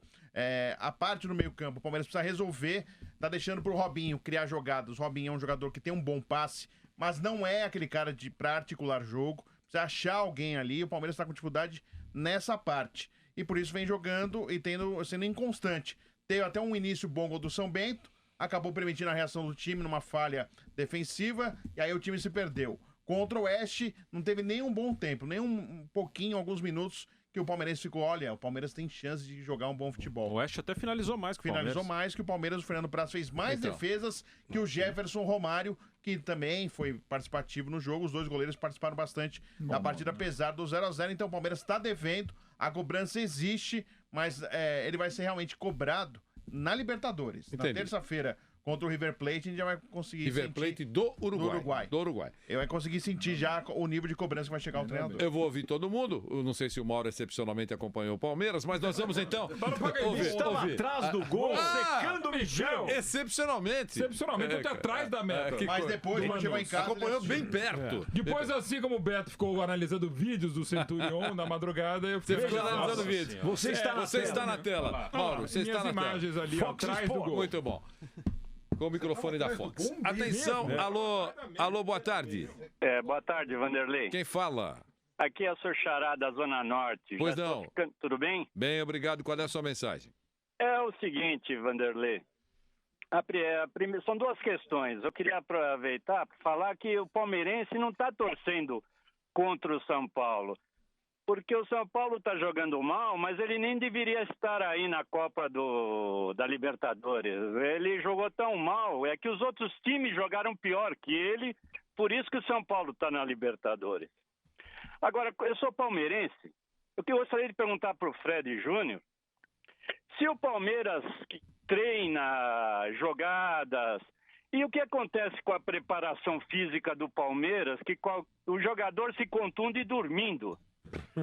A parte do meio-campo, o Palmeiras precisa resolver. Tá deixando pro Robinho criar jogadas. O Robinho é um jogador que tem um bom passe, mas não é aquele cara pra articular jogo. Precisa achar alguém ali. O Palmeiras tá com dificuldade nessa parte. E por isso vem jogando e sendo inconstante. Teve até um início bom do São Bento, acabou permitindo a reação do time numa falha defensiva, e aí o time se perdeu. Contra o Oeste, não teve nem um bom tempo, nem um pouquinho, alguns minutos, que o Palmeirense ficou, olha, o Palmeiras tem chance de jogar um bom futebol.
O Oeste até finalizou mais que o Palmeiras.
Finalizou mais que o Palmeiras. O Fernando Praz fez mais defesas que o Jefferson Romário, que também foi participativo no jogo. Os dois goleiros participaram bastante da partida, apesar do 0-0. Então o Palmeiras está devendo, a cobrança existe, mas ele vai ser realmente cobrado na Libertadores.
Entendi.
Na terça-feira, contra o River Plate, a gente já vai conseguir
River Plate do Uruguai. Eu
vai conseguir sentir já o nível de cobrança que vai chegar ao treinador.
Eu vou ouvir todo mundo. Eu não sei se o Mauro excepcionalmente acompanhou o Palmeiras, mas nós vamos então
Estava atrás do gol, secando o Michel.
Excepcionalmente.
Excepcionalmente, até atrás da meta.
Mas depois, quando chegou em casa,
acompanhou bem perto.
Depois, assim como o Beto ficou analisando vídeos do Centurion na madrugada, eu
fiquei analisando vídeos.
Você está
na tela. Mauro, você está na tela.
Imagens ali atrás do gol.
Muito bom. Com o microfone da Fox. Atenção, alô, boa tarde.
Boa tarde, Vanderlei.
Quem fala?
Aqui é o Sr. Xará da Zona Norte.
Pois não.
Tudo bem?
Bem, obrigado. Qual é a sua mensagem?
É o seguinte, Vanderlei. São duas questões. Eu queria aproveitar para falar que o palmeirense não está torcendo contra o São Paulo. Porque o São Paulo está jogando mal, mas ele nem deveria estar aí na Copa da Libertadores. Ele jogou tão mal, é que os outros times jogaram pior que ele, por isso que o São Paulo está na Libertadores. Agora, eu sou palmeirense, eu gostaria de perguntar para o Fred Júnior, se o Palmeiras treina jogadas, e o que acontece com a preparação física do Palmeiras, que o jogador se contunde dormindo.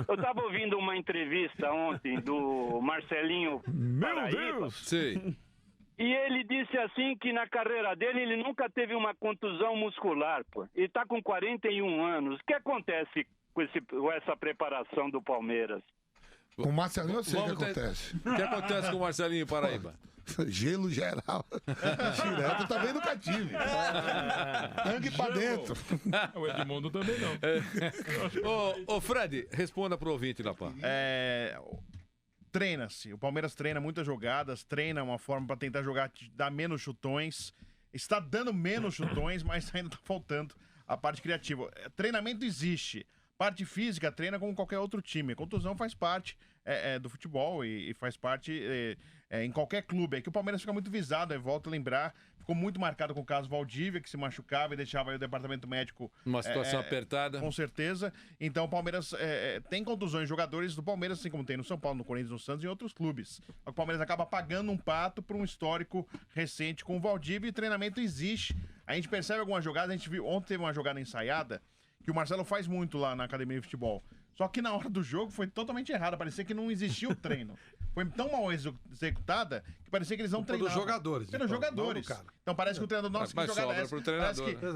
Eu estava ouvindo uma entrevista ontem do Marcelinho Paraíba.
Sim.
E ele disse assim que na carreira dele ele nunca teve uma contusão muscular, pô. Ele tá com 41 anos. O que acontece com essa preparação do Palmeiras?
Com o Marcelinho eu sei o que acontece.
O que acontece com o Marcelinho Paraíba?
Gelo geral. Direto também nunca tive. Tangue pra dentro.
O Edmundo também não.
Ô, Fred, responda pro ouvinte, Lapã.
Treina-se. O Palmeiras treina muitas jogadas, treina uma forma para tentar jogar, dar menos chutões. Está dando menos chutões, mas ainda tá faltando a parte criativa. Treinamento existe. Parte física treina como qualquer outro time. Contusão faz parte do futebol e faz parte em qualquer clube. É que o Palmeiras fica muito visado, volto a lembrar, ficou muito marcado com o caso Valdívia, que se machucava e deixava aí o departamento médico...
Uma situação apertada.
Com certeza. Então o Palmeiras tem contusões de jogadores do Palmeiras, assim como tem no São Paulo, no Corinthians, no Santos e em outros clubes. O Palmeiras acaba pagando um pato por um histórico recente com o Valdívia e treinamento existe. A gente percebe algumas jogadas, a gente viu, ontem teve uma jogada ensaiada, que o Marcelo faz muito lá na academia de futebol. Só que na hora do jogo foi totalmente errado. Parecia que não existia o treino. Foi tão mal executada que parecia que eles não treinavam.
Pelos jogadores.
Pelos jogadores. Então parece que o treinador... Nossa, que jogada é essa?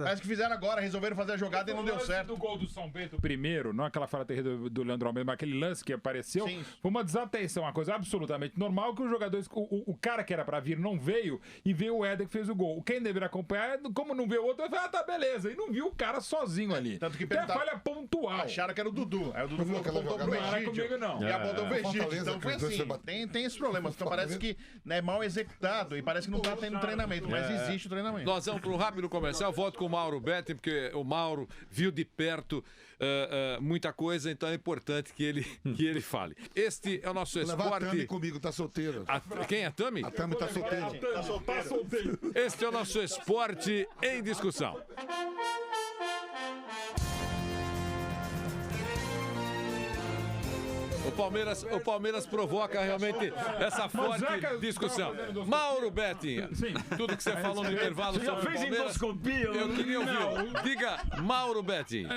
Parece que fizeram agora, resolveram fazer a jogada e não deu certo.
O gol do São Bento primeiro, não aquela falha terrível do Leandro Almeida, mas aquele lance que apareceu, foi uma desatenção, uma coisa absolutamente normal, que os jogadores... O cara que era pra vir não veio, e veio o Éder que fez o gol. Quem deveria acompanhar, como não vê o outro, vai falar, tá, beleza. E não viu o cara sozinho ali.
Tanto que
a falha pontual.
Acharam que era o Dudu. Aí o Dudu voltou pro Egídio.
Não.
E apontou o Egídio. Então foi assim. Tem esses problemas. Então parece que é mal executado e parece que não tá tendo treinamento, mas existe o treinamento.
Nós vamos para um rápido comercial. Volto com o Mauro Betting, porque o Mauro viu de perto muita coisa, então é importante que ele fale. Este é o nosso esporte.
Levar a Tami comigo, tá solteira.
Quem é a Tami?
A Tami tá solteira.
Tá solteiro.
Este é o nosso esporte em discussão. O Palmeiras provoca realmente essa forte discussão. Mauro Betting, tudo que você falou no intervalo sobre o Palmeiras, eu queria ouvir. Diga, Mauro Betting.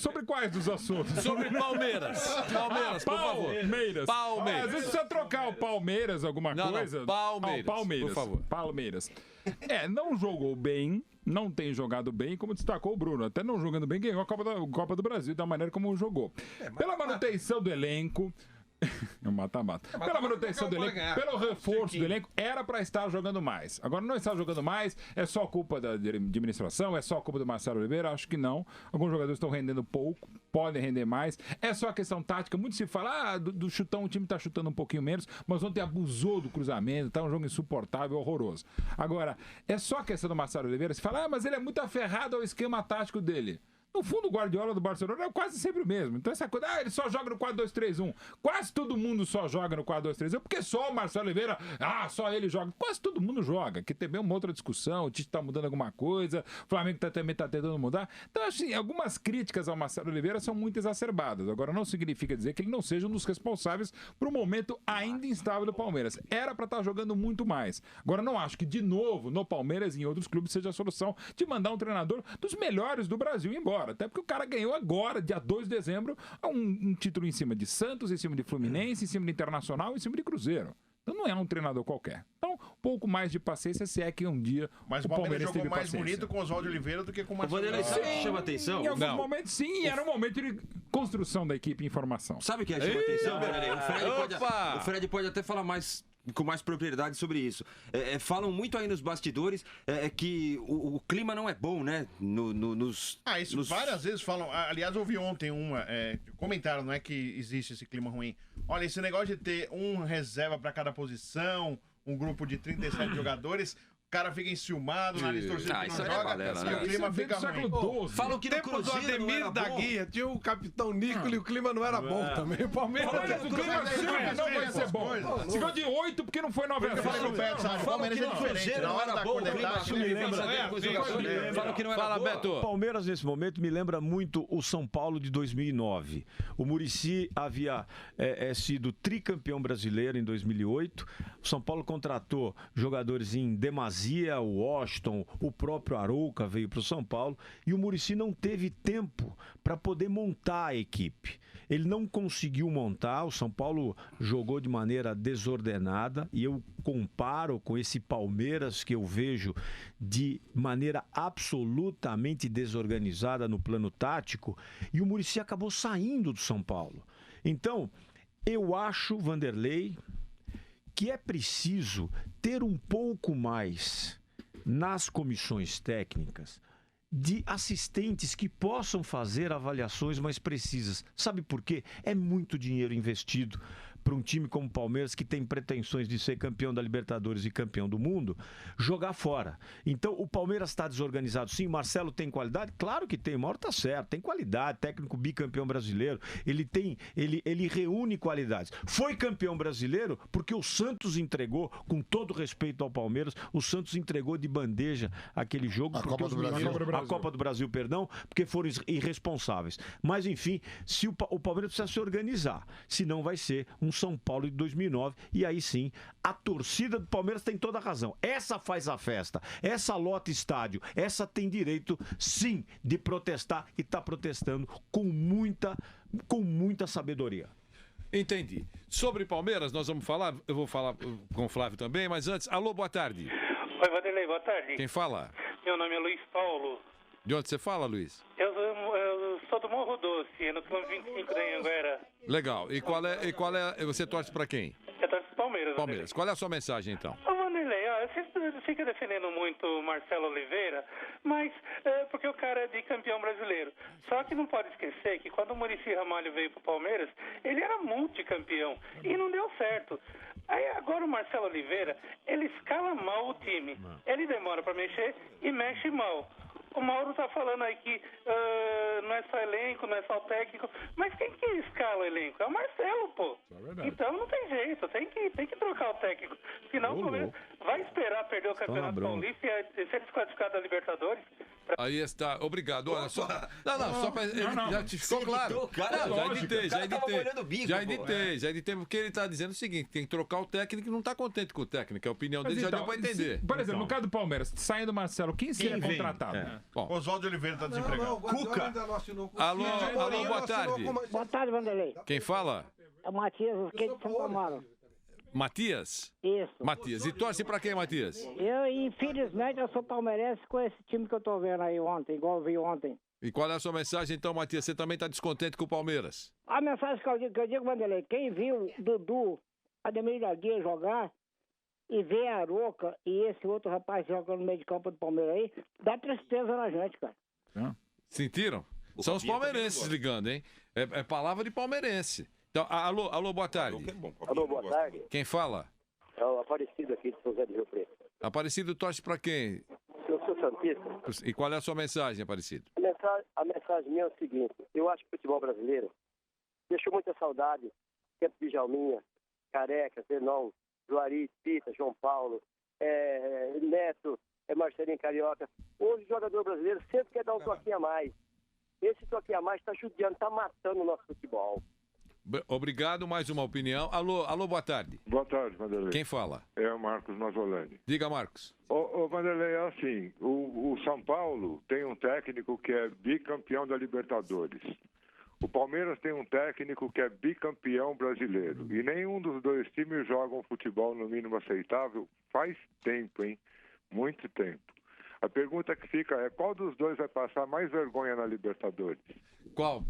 Sobre quais dos assuntos?
Sobre Palmeiras. Palmeiras, por favor. Palmeiras.
Às vezes precisa trocar o Palmeiras, alguma coisa.
Não, Palmeiras,
Palmeiras,
por favor.
Palmeiras. Não jogou bem, não tem jogado bem, como destacou o Bruno. Até não jogando bem, ganhou a Copa do Brasil da maneira como jogou. Pela manutenção do elenco... É um mata-mata. Pela manutenção do elenco, pelo reforço do elenco, era pra estar jogando mais. Agora não está jogando mais, é só culpa da administração, é só culpa do Marcelo Oliveira? Acho que não. Alguns jogadores estão rendendo pouco, podem render mais. É só questão tática. Muito se fala, do chutão, o time tá chutando um pouquinho menos, mas ontem abusou do cruzamento, tá um jogo insuportável, horroroso. Agora, é só questão do Marcelo Oliveira. Se fala, mas ele é muito aferrado ao esquema tático dele. No fundo, o Guardiola do Barcelona é quase sempre o mesmo. Então essa coisa, ele só joga no 4-2-3-1. Quase todo mundo só joga no 4-2-3-1, porque só o Marcelo Oliveira, só ele joga. Quase todo mundo joga, que também é uma outra discussão, o Tite tá mudando alguma coisa, o Flamengo também tá tentando mudar. Então, assim, algumas críticas ao Marcelo Oliveira são muito exacerbadas. Agora, não significa dizer que ele não seja um dos responsáveis pro momento ainda instável do Palmeiras. Era pra estar jogando muito mais. Agora, não acho que, de novo, no Palmeiras e em outros clubes, seja a solução de mandar um treinador dos melhores do Brasil embora. Até porque o cara ganhou agora, dia 2 de dezembro, um título em cima de Santos, em cima de Fluminense, em cima de Internacional, em cima de Cruzeiro. Então não é um treinador qualquer. Então, um pouco mais de paciência, se é que um dia
mas o Palmeiras jogou mais paciência. Bonito com o Oswaldo Oliveira do que com o Marcelo.
Vanderlei, sabe o que chama atenção?
Em alguns momentos, sim. Era um momento de construção da equipe em formação.
Sabe o que chama atenção, Vanderlei? O Fred pode até falar com mais propriedade sobre isso. Falam muito aí nos bastidores que o clima não é bom, né?
Várias vezes falam. Aliás, eu ouvi ontem comentaram, não é que existe esse clima ruim. Olha, esse negócio de ter um reserva para cada posição, um grupo de 37 jogadores... O cara fica enciumado, o nariz torcido que não joga, e o clima fica ruim.
Falam que no Cruzeiro
do Ademir da Guia tinha o capitão Nicola e o clima não era bom também. O Palmeiras...
O clima não vai ser bom. Se ganhou de 8 porque não foi 9 a 0.
O Palmeiras é diferente. Na hora da cornetagem, me lembra... Fala que não era bom.
Beto. O Palmeiras, nesse momento, me lembra muito o São Paulo de 2009. O Muricy havia sido tricampeão brasileiro em 2008. O São Paulo contratou jogadores em demasia, o Washington, o próprio Arouca veio para o São Paulo e o Muricy não teve tempo para poder montar a equipe. Ele não conseguiu montar, o São Paulo jogou de maneira desorganizada. desordenada, e eu comparo com esse Palmeiras que eu vejo de maneira absolutamente desorganizada no plano tático, e o Muricy acabou saindo do São Paulo. Então, eu acho, Vanderlei, que é preciso ter um pouco mais nas comissões técnicas de assistentes que possam fazer avaliações mais precisas. Sabe por quê? É muito dinheiro investido para um time como o Palmeiras, que tem pretensões de ser campeão da Libertadores e campeão do mundo, jogar fora. Então, o Palmeiras está desorganizado. Sim, o Marcelo tem qualidade? Claro que tem, o Mauro está certo, tem qualidade, técnico bicampeão brasileiro, ele reúne qualidades. Foi campeão brasileiro porque o Santos entregou, com todo respeito ao Palmeiras, o Santos entregou de bandeja aquele jogo, a Copa do Brasil, perdão, porque foram irresponsáveis. Mas, enfim, se o Palmeiras precisa se organizar, senão vai ser um São Paulo de 2009, e aí sim, a torcida do Palmeiras tem toda a razão. Essa faz a festa, essa lota estádio, essa tem direito, sim, de protestar, e está protestando com muita sabedoria.
Entendi. Sobre Palmeiras, nós vamos falar, eu vou falar com o Flávio também, mas antes, alô, boa tarde.
Oi, Vanderlei, boa tarde.
Quem fala?
Meu nome é Luiz Paulo.
De onde você fala, Luiz?
Eu sou do Morro Doce, no quilômetro 25 da Anhanguera.
Legal. E qual é, você torce pra quem?
Eu torço pro Palmeiras.
Palmeiras. Qual é a sua mensagem, então?
Ô, Vanderlei, você fica defendendo muito o Marcelo Oliveira, mas porque o cara é bicampeão brasileiro. Só que não pode esquecer que quando o Muricy Ramalho veio pro Palmeiras, ele era multicampeão e não deu certo. Aí agora o Marcelo Oliveira, ele escala mal o time. Ele demora pra mexer e mexe mal. O Mauro tá falando aí que não é só elenco, não é só técnico, mas quem que escala o elenco? É o Marcelo, pô. Então não tem jeito, tem que trocar o técnico. Senão o Palmeiras vai esperar perder o Campeonato Paulista e ser desclassificado da Libertadores.
Aí está, obrigado. Olha só. Só pra. Já te ficou claro. Já editei, porque ele tá dizendo o seguinte: tem que trocar o técnico e não tá contente com o técnico. A opinião dele já deu pra entender.
Por exemplo, no caso do Palmeiras, saindo o Marcelo, quem seria contratado?
Oswaldo Oliveira está desempregado.
Cuca. Alô, boa tarde.
Boa tarde, Vanderlei.
Quem fala?
É o Matias, aqui de São Amaro.
Matias?
Isso.
Matias. E torce pra quem, Matias?
Eu, infelizmente, eu sou palmeirense com esse time que eu tô vendo aí ontem, igual eu vi ontem.
E qual é a sua mensagem, então, Matias? Você também tá descontente com o Palmeiras?
A mensagem que eu digo, Vanderlei, quem viu Dudu, Ademir da Guia jogar e vê a Aroca e esse outro rapaz jogando no meio de campo do Palmeiras aí, dá tristeza na gente, cara.
Sentiram? São os palmeirenses ligando, hein? É palavra de palmeirense. Então, alô, boa tarde.
Alô, boa tarde.
Quem fala?
É o Aparecido aqui de São José do Rio Preto.
Aparecido torce pra quem?
Eu sou santista.
E qual é a sua mensagem, Aparecido?
A mensagem minha é o seguinte: eu acho que o futebol brasileiro deixou muita saudade. Tempo de Jalminha, Careca, Zenon, Juari, Pita, João Paulo, Neto, Marcelinho Carioca. Hoje o jogador brasileiro sempre quer dar um toquinho a mais. Esse toquinho a mais está judiando, está matando o nosso futebol.
Obrigado, mais uma opinião. Alô, boa tarde.
Boa tarde, Vanderlei.
Quem fala?
É o Marcos Mazzolani.
Diga, Marcos.
Ô, Vanderlei, é assim, o São Paulo tem um técnico que é bicampeão da Libertadores. O Palmeiras tem um técnico que é bicampeão brasileiro. E nenhum dos dois times joga um futebol no mínimo aceitável faz tempo, hein? Muito tempo. A pergunta que fica é: qual dos dois vai passar mais vergonha na Libertadores?
Qual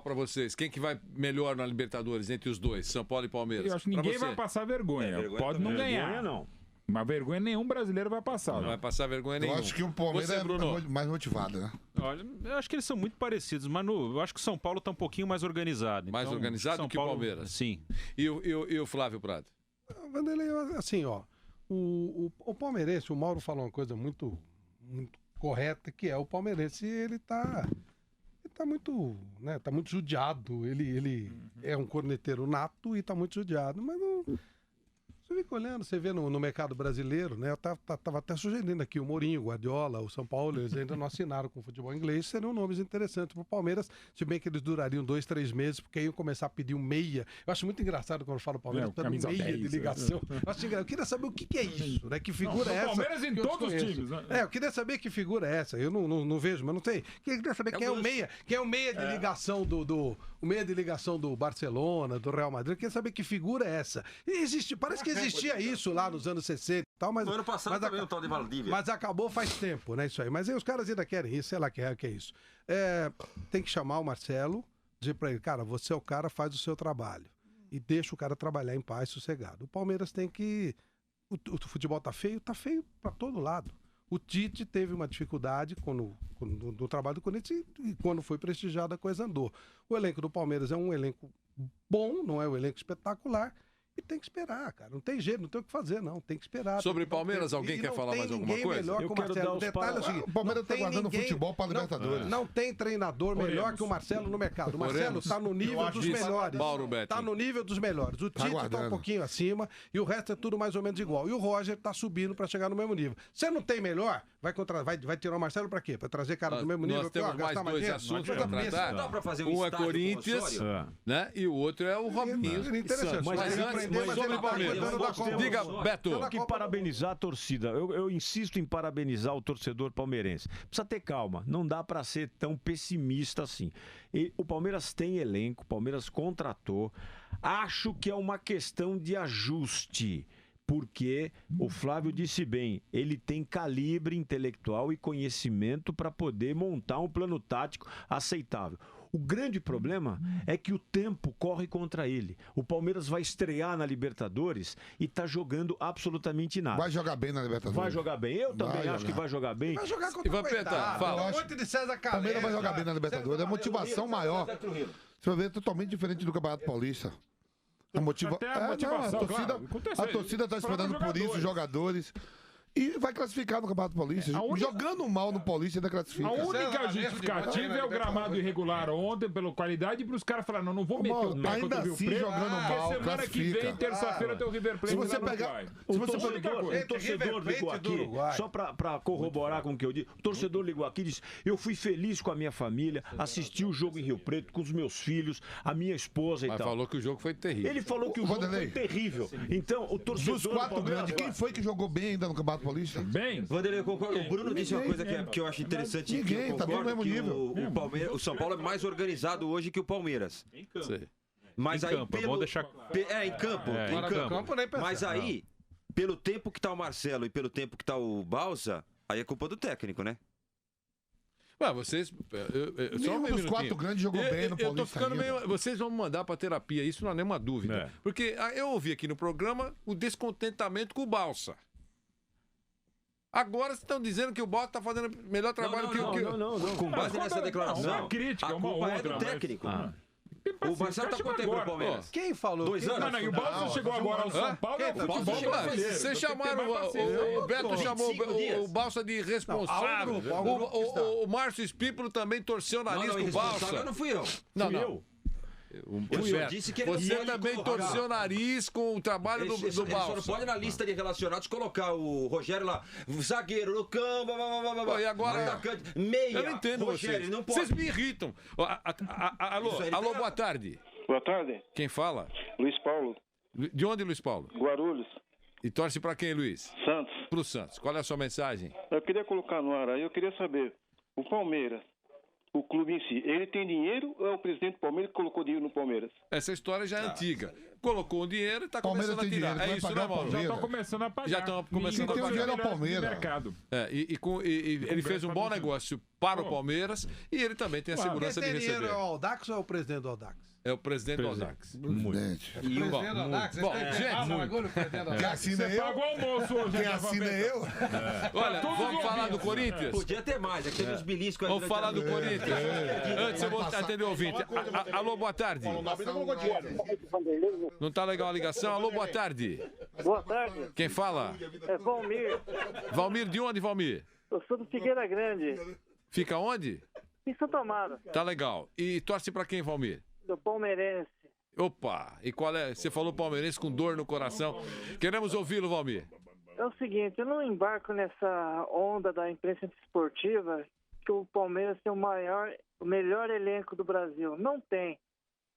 pra vocês? Quem que vai melhor na Libertadores entre os dois, São Paulo e Palmeiras?
Eu acho que ninguém vai passar vergonha. Pode não ganhar.
Vergonha, não.
Mas vergonha nenhum brasileiro vai passar.
Não vai passar vergonha nenhuma.
Eu acho que o Palmeiras é mais motivado, né?
Olha, eu acho que eles são muito parecidos, mas eu acho que o São Paulo tá um pouquinho mais organizado.
Mais
então,
organizado que o Palmeiras?
Sim.
E o Flávio Prado?
Vanderlei, assim, ó, o palmeirense, o Mauro falou uma coisa muito correta, que é o palmeirense, ele tá muito, né, tá muito judiado, ele é um corneteiro nato e tá muito judiado, mas não... Você fica olhando, você vê no mercado brasileiro, né? Eu tava até sugerindo aqui o Mourinho, o Guardiola, o São Paulo, eles ainda não assinaram com o futebol inglês, seriam nomes interessantes para o Palmeiras, se bem que eles durariam 2, 3 meses, porque aí iam começar a pedir um meia. Eu acho muito engraçado quando eu falo Palmeiras, pelo meia 10, de ligação. Eu queria saber o que é isso, né? Que figura é essa?
Palmeiras em todos os times, né?
Eu queria saber que figura é essa. Eu não vejo, mas não sei. Eu queria saber quem é o meia. Quem é o meia de ligação o meia de ligação do Barcelona, do Real Madrid. Eu queria saber que figura é essa. E parece que existia isso lá nos anos 60 e tal, mas...
No ano passado também o tal de Valdívia.
Mas acabou faz tempo, né, isso aí. Mas aí os caras ainda querem isso, sei lá que é isso. Tem que chamar o Marcelo, dizer pra ele, cara, você é o cara, faz o seu trabalho. E deixa o cara trabalhar em paz, sossegado. O Palmeiras tem que... O futebol tá feio pra todo lado. O Tite teve uma dificuldade no trabalho do Corinthians e quando foi prestigiado a coisa andou. O elenco do Palmeiras é um elenco bom, não é um elenco espetacular. E tem que esperar, cara. Não tem jeito, não tem o que fazer, não. Tem que esperar.
Sobre Palmeiras, alguém quer falar mais alguma coisa?
Eu quero dar o detalhe é o seguinte:
o Palmeiras tá guardando futebol para Libertadores.
Não tem treinador melhor que o Marcelo no mercado. O Marcelo tá no nível dos melhores. Tá no nível dos melhores. O Tite tá um pouquinho acima e o resto é tudo mais ou menos igual. E o Roger tá subindo para chegar no mesmo nível. Você não tem melhor? Vai tirar o Marcelo para quê? Para trazer cara do mesmo nível?
Nós temos mais dois assuntos para tratar.
Dá para fazer
um é Corinthians, né? E o outro é o Robinho.
Interessante.
Mas antes, sobre o Palmeiras. Diga, Beto.
Temos que parabenizar a torcida. Eu insisto em parabenizar o torcedor palmeirense. Precisa ter calma. Não dá para ser tão pessimista assim. E o Palmeiras tem elenco, o Palmeiras contratou. Acho que é uma questão de ajuste. Porque o Flávio disse bem, ele tem calibre intelectual e conhecimento para poder montar um plano tático aceitável. O grande problema é que o tempo corre contra ele. O Palmeiras vai estrear na Libertadores e tá jogando absolutamente nada.
Vai jogar bem na Libertadores.
Vai jogar bem. Eu também acho que vai jogar bem.
Vai jogar contra o
Coitado.
Fala. Muito de César Calera.
Palmeiras vai jogar bem na Libertadores. É motivação maior. Você vai ver, é totalmente diferente do Campeonato Paulista. A torcida está esperando por isso, os jogadores. E vai classificar no Campeonato Paulista. Jogando mal no Paulista ainda classifica.
A única justificativa é o gramado irregular ontem, pela qualidade, e para os caras falarem, não vou meter o pé
ainda assim, jogando mal,
semana que vem, terça-feira, tem o River Plate.
Se você pegar...
O torcedor ligou aqui, só para corroborar com o que eu disse, o torcedor ligou aqui e disse, eu fui feliz com a minha família, assisti o jogo em Rio Preto com os meus filhos, a minha esposa e tal.
Mas falou que o jogo foi terrível.
Ele falou que o jogo foi terrível. Então, o torcedor...
Dos 4 grandes, quem foi que jogou bem ainda no Campeonato Paulista?
Bem.
Vanderlei, eu concordo. O Bruno disse uma coisa que eu acho interessante.
Ninguém, tá no mesmo nível.
O São Paulo é mais organizado hoje que o Palmeiras.
Em campo.
Mas
em
aí,
campo, vamos deixar...
em campo. Mas aí, pelo tempo que tá o Marcelo e pelo tempo que tá o Balsa, aí é culpa do técnico, né?
Vocês.
Só um dos 4 grandes jogou bem no Paulista.
Eu tô ficando meio. Vocês vão mandar pra terapia, isso não há nenhuma dúvida. Porque eu ouvi aqui no programa o descontentamento com o Balsa. Agora vocês estão dizendo que o Balsa está fazendo melhor trabalho que o...
Não. Com base nessa declaração,
crítica,
a culpa é do técnico. O Marcelo está quanto tempo no Palmeiras?
Quem falou?
2 anos?
Não, e o Balsa chegou agora ao São Paulo.
Vocês chamaram... O Beto chamou o Balsa de irresponsável. O Márcio Espípulo também torceu o nariz com o Balsa.
Não fui eu.
Não.
Eu disse que
você também torceu o nariz com o trabalho do Balsa.
Só não pode na lista de relacionados colocar o Rogério lá, zagueiro, Lucão,
e agora
atacante, meia.
Eu não entendo
Rogério, não pode.
Vocês me irritam. Alô, boa tarde.
Boa tarde.
Quem fala?
Luiz Paulo.
De onde, Luiz Paulo?
Guarulhos.
E torce pra quem, Luiz?
Santos.
Pro Santos. Qual é a sua mensagem?
Eu queria colocar no ar aí, eu queria saber, o Palmeiras, o clube em si, ele tem dinheiro ou é o presidente do Palmeiras que colocou dinheiro no Palmeiras?
Essa história já é antiga. Colocou o dinheiro e está começando a tirar.
Dinheiro,
é isso, né, Mauro?
Já estão começando a pagar.
Já estão começando a pagar.
Dinheiro ao Palmeiras.
Ele fez um bom negócio para o Palmeiras e ele também tem a segurança de receber.
Quem tem dinheiro é o Audax ou é o presidente do Audax?
É o presidente do Audax.
Presidente.
Bom, gente,
quem assina é eu?
Pagou o almoço hoje.
Quem assina é eu?
Olha, vamos falar do Corinthians?
Podia ter mais, aqui tem uns beliscos.
Vamos falar do Corinthians. Antes eu vou atender o ouvinte. Alô, boa tarde. Não tá legal a ligação? Alô, boa tarde.
Boa tarde.
Quem fala?
É Valmir.
Valmir, de onde, Valmir?
Eu sou do Figueira Grande.
Fica onde?
Em Santo Amaro.
Tá legal. E torce pra quem, Valmir?
Do Palmeirense.
Opa, e qual é? Você falou palmeirense com dor no coração. Queremos ouvi-lo, Valmir.
É o seguinte, eu não embarco nessa onda da imprensa esportiva que o Palmeiras tem o melhor elenco do Brasil. Não tem.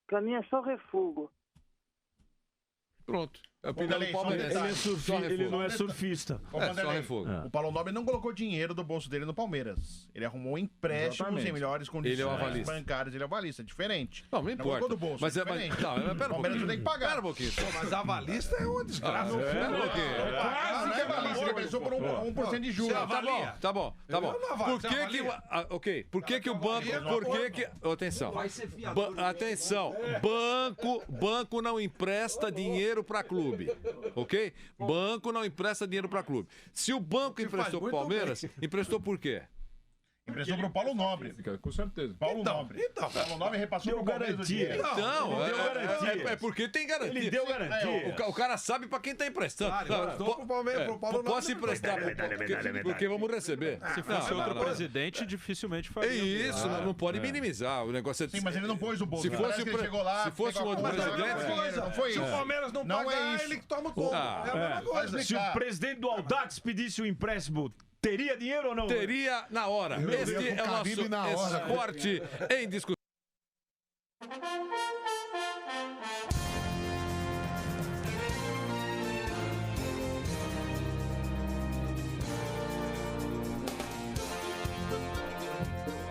Pra mim é só refúgio.
Pronto. É o opinião do palmeirense.
Ele não é surfista.
O Paulo Nobre não colocou dinheiro do bolso dele no Palmeiras. Ele arrumou empréstimos em melhores condições.
Ele é o avalista.
Bancários, ele é o avalista. É diferente.
Não importa.
Colocou do bolso,
Mas
é diferente.
Não, pera um
Palmeiras
pouquinho.
tem que pagar.
Pera um pouquinho.
Mas avalista é uma desgraça.
Pera um pouquinho.
Não é avalista, ele pensou por 1% de juros.
Tá bom. Por que que o banco... Atenção. Banco não empresta dinheiro para clube. Ok? Banco não empresta dinheiro para clube. Se o banco emprestou pro Palmeiras, emprestou por quê?
Emprestou pro Paulo Nobre.
Com certeza.
Paulo Nobre. Paulo Nobre repassou pro
garantia.
É porque tem garantia.
Ele deu garantia.
O cara sabe pra quem tá emprestando. Posso emprestar porque vamos receber.
Se fosse outro presidente, dificilmente faria.
É isso, não pode minimizar. O negócio é...
Sim, mas ele não pôs o bolso.
Se fosse um outro presidente...
Não foi isso. Se o Palmeiras não pagar, ele toma o gol. É a mesma coisa.
Se o presidente do Audax pedisse o empréstimo, teria dinheiro ou não?
Teria na hora. Este é o nosso esporte em discussão.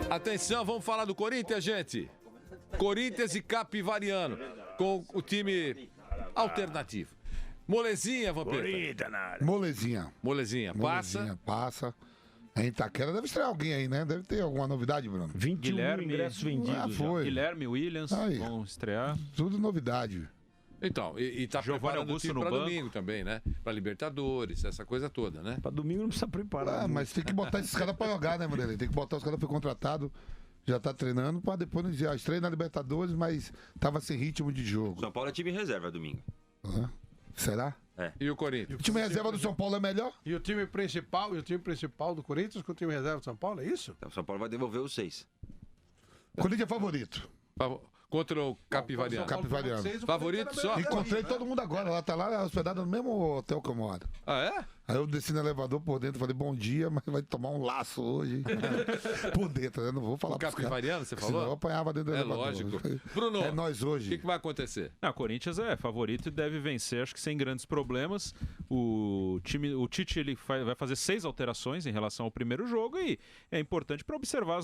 Atenção, vamos falar do Corinthians, gente. Corinthians e Capivariano, com o time alternativo. Molezinha, Vampeta. Molezinha.
Passa. A Itaquera deve estrear alguém aí, né? Deve ter alguma novidade, Bruno.
21 ingressos vendidos.
Foi.
Guilherme Williams vão estrear.
Tudo novidade.
Então, e tá preparando o time pra domingo também, né? Pra Libertadores, essa coisa toda, né?
Pra domingo não precisa preparar.
Mas tem que botar esses caras pra jogar, né, Vanderlei? Tem que botar os caras que foi contratado, já tá treinando, pra depois não dizer, estreia na Libertadores, mas tava sem ritmo de jogo.
São Paulo é time reserva domingo.
Será?
É.
E o Corinthians?
O time reserva do São Paulo é melhor?
E o time principal do Corinthians com o time reserva do São Paulo, é isso?
Então, o São Paulo vai devolver os 6.
Corinthians é favorito.
Contra o Capivariano. Favorito só?
Encontrei todo mundo agora. Ela tá lá hospedada no mesmo hotel que eu moro.
Ah, é?
Aí eu desci no elevador por dentro, falei, bom dia, mas vai tomar um laço hoje. Por dentro, né? Não vou falar.
O Capivariano, você falou?
Senão eu apanhava dentro do elevador.
Lógico. Bruno,
é nós hoje.
O que vai acontecer?
O Corinthians é favorito e deve vencer, acho que sem grandes problemas. O Tite ele vai fazer 6 alterações em relação ao primeiro jogo e é importante para observar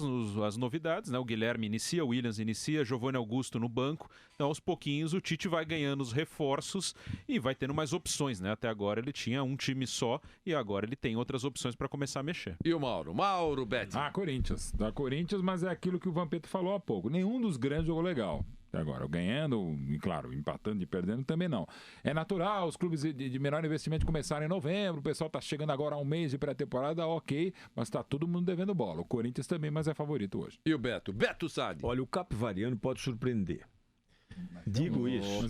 as novidades, né? O Guilherme inicia, o Williams inicia, Giovanni Augusto no banco. Então, aos pouquinhos, o Tite vai ganhando os reforços e vai tendo mais opções, né? Até agora ele tinha um time só e agora ele tem outras opções para começar a mexer.
E o Mauro? Mauro Betti.
Corinthians. Da Corinthians, mas é aquilo que o Vampeta falou há pouco. Nenhum dos grandes jogou legal. Agora, ganhando, e claro, empatando e perdendo também não. É natural os clubes de menor investimento começarem em novembro, o pessoal tá chegando agora a um mês de pré-temporada, ok, mas tá todo mundo devendo bola. O Corinthians também, mas é favorito hoje.
E o Beto? Beto Sade.
Olha, o Capivariano pode surpreender. Digo isso.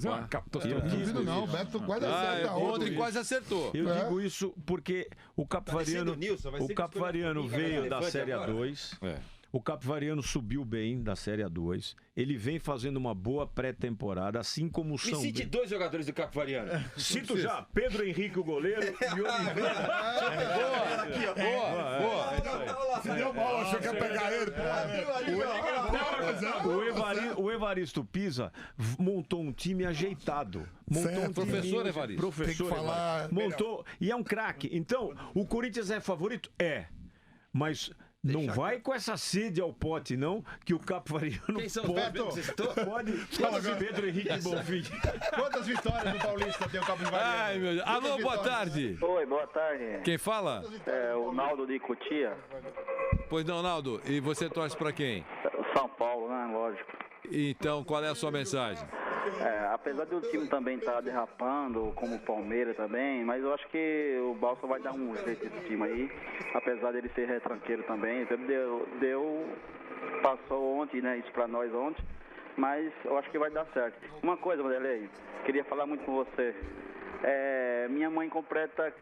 Não, o Beto quase acerta
ontem quase acertou.
Eu digo isso porque o Capivariano veio da Série A2. O Capivariano subiu bem da Série A2. Ele vem fazendo uma boa pré-temporada, assim como o São...
Me cite 2 jogadores do Capivariano.
Cito já, Pedro Henrique, o goleiro, e Oliveira.
Boa. Se deu mal, achou que ia pegar ele.
O Evaristo Pisa montou um time ajeitado.
Professor Evaristo.
Tem que falar...
Montou, e é um craque. Então, o Corinthians é favorito? É. Mas... Não vai com essa sede ao pote, não, que o Capivariano pode. Pedro Henrique Bonfim.
Quantas vitórias do Paulista tem o Capivariano?
Ai, meu Deus. Alô, boa tarde.
Oi, boa tarde.
Quem fala?
É o Naldo de Cotia.
Pois não, Naldo. E você torce pra quem?
São Paulo, né? Lógico.
Então, qual é a sua mensagem?
Apesar do time também estar derrapando, como o Palmeiras também, mas eu acho que o Balsa vai dar um jeito nesse time aí, apesar dele ser retranqueiro também. Então, passou ontem, né, isso pra nós ontem, mas eu acho que vai dar certo. Uma coisa, Vanderlei, queria falar muito com você. Minha mãe completa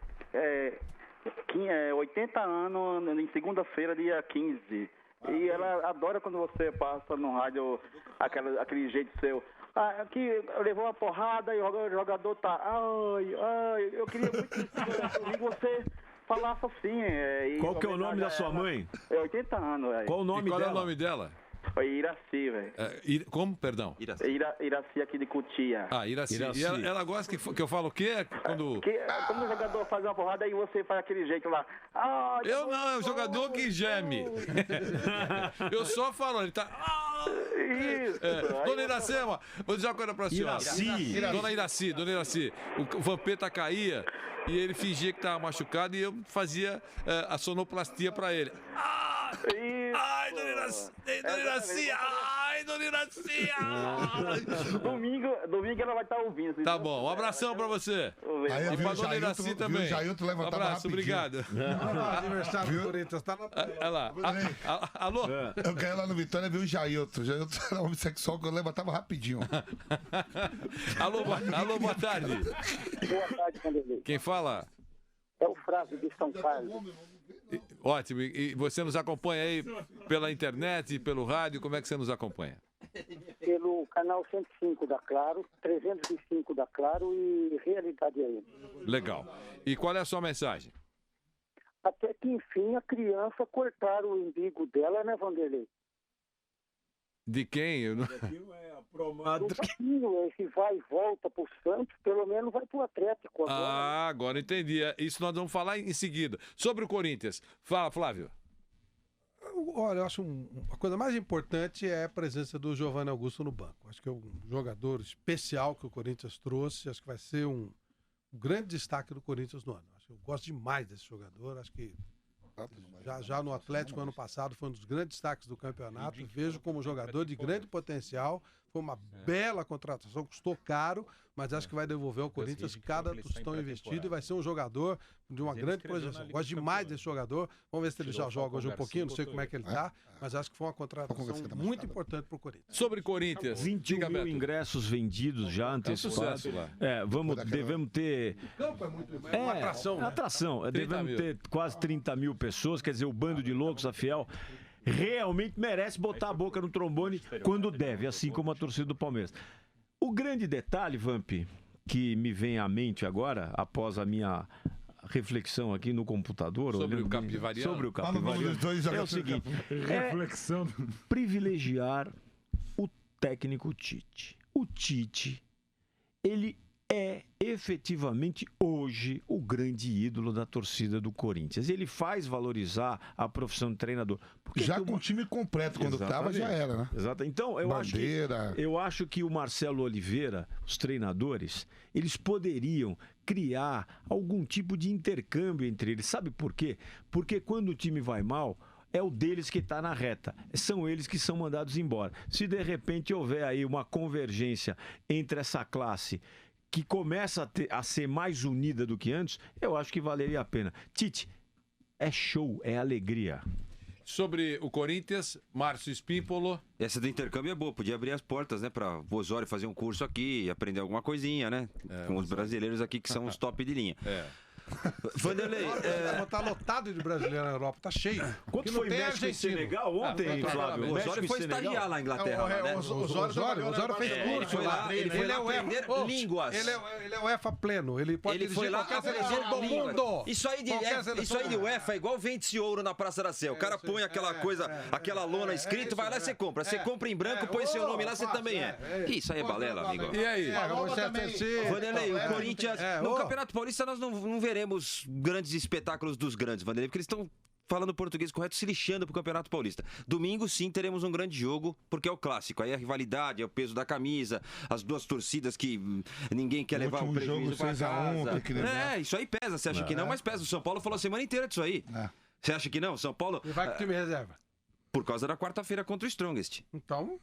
80 anos em segunda-feira, dia 15. E ela adora quando você passa no rádio aquele jeito seu.
que levou uma porrada e o jogador tá... Ai, eu queria muito que você falasse assim.
Qual que é o nome da sua mãe?
É 80 anos, velho.
Qual o nome dela?
Qual é o nome dela?
Foi Iraci, velho.
Como? Perdão?
Iraci aqui de Cotia.
Iraci. E ela gosta que eu falo o quê? Quando
o jogador faz uma porrada e você faz aquele jeito lá.
Eu não, é o jogador que geme. Eu só falo, ele tá...
Isso.
Dona Iracema, vou dizer uma coisa pra senhora. Dona Iraci. O Vampeta caía e ele fingia que tava machucado e eu fazia a sonoplastia pra ele. Ai, Dona Iraci! Ai, Dona Iraci!
Domingo ela vai estar ouvindo.
Tá bom, um abração pra você. E pra Dona Iraci também. Um abraço, obrigado.
Aniversário do Corinthians, tá na tela.
Olha lá. Alô?
Eu caí lá no Vitória e vi o Jailton. O Jailton era homossexual que eu levantava rapidinho.
Alô, boa tarde.
Boa tarde, Vanderlei.
Quem fala?
É o Flávio de São Carlos.
Ótimo. E você nos acompanha aí pela internet, pelo rádio? Como é que você nos acompanha?
Pelo canal 105 da Claro, 305 da Claro e Realidade AM.
Legal. E qual é a sua mensagem?
Até que, enfim, a criança cortaram o umbigo dela, né, Vanderlei?
De quem? Eu não...
Esse vai e volta pro Santos, pelo menos vai pro Atlético agora.
Agora entendi. Isso nós vamos falar em seguida. Sobre o Corinthians. Fala, Flávio.
Olha, eu acho a coisa mais importante é a presença do Giovanni Augusto no banco. Acho que é um jogador especial que o Corinthians trouxe. Acho que vai ser um grande destaque do Corinthians no ano. Eu gosto demais desse jogador. Acho que já no Atlético ano passado foi um dos grandes destaques do campeonato. Vejo como jogador de grande potencial. Foi uma bela contratação, custou caro, mas acho que vai devolver ao Corinthians cada tostão investido e vai ser um jogador de uma grande projeção. Gosto demais desse jogador. Vamos ver se ele já joga hoje um pouquinho, não sei como é que ele tá, mas acho que foi uma contratação muito importante pro Corinthians.
Sobre Corinthians,
21 mil ingressos vendidos já antecipados. Devemos ter...
O campo é muito uma atração, né?
Atração. Devemos ter quase 30 mil pessoas, quer dizer, o bando de loucos, a Fiel... realmente merece botar a boca no trombone quando deve, assim como a torcida do Palmeiras. O grande detalhe, Vamp, que me vem à mente agora, após a minha reflexão aqui no computador,
sobre o Capivariano,
é o seguinte: reflexão, privilegiar o técnico Tite. O Tite, ele é efetivamente hoje o grande ídolo da torcida do Corinthians. Ele faz valorizar a profissão de treinador. Porque
já com o time completo, quando estava, já era, né?
Exato. Então, eu acho que o Marcelo Oliveira, os treinadores, eles poderiam criar algum tipo de intercâmbio entre eles. Sabe por quê? Porque quando o time vai mal, é o deles que está na reta. São eles que são mandados embora. Se de repente houver aí uma convergência entre essa classe que começa a ser mais unida do que antes, eu acho que valeria a pena. Tite, é show, é alegria.
Sobre o Corinthians, Márcio Spímpolo.
Essa do intercâmbio é boa, podia abrir as portas, né, para o Osório fazer um curso aqui, aprender alguma coisinha, né? Com os brasileiros aqui que são os top de linha.
Vanderlei, tá lotado de brasileiro na Europa, tá cheio.
Quanto foi México e Senegal ontem, Flávio?
O Osório foi estagiar lá na Inglaterra, né?
O Osório fez curso lá.
Ele foi lá aprender línguas.
Ele é UEFA pleno, ele pode
dirigir qualquer seleção do mundo. Isso aí de UEFA é igual vende-se ouro na Praça da Sé. O cara põe aquela coisa, aquela lona escrito, vai lá e você compra. Você compra em branco, põe seu nome lá, você também é. Isso aí é balela, amigo.
E aí?
Vanderlei, o Corinthians... No Campeonato Paulista nós não veremos grandes espetáculos dos grandes, Vanderlei, porque eles estão falando português correto, se lixando pro Campeonato Paulista. Domingo, sim, teremos um grande jogo, porque é o clássico. Aí a rivalidade, é o peso da camisa, as duas torcidas que ninguém quer levar o prejuízo pra casa. Isso aí pesa, você acha que não? Mas pesa. O São Paulo falou a semana inteira disso aí. Você acha que não? São Paulo...
E vai com o time reserva.
Por causa da quarta-feira contra o Strongest.
Então...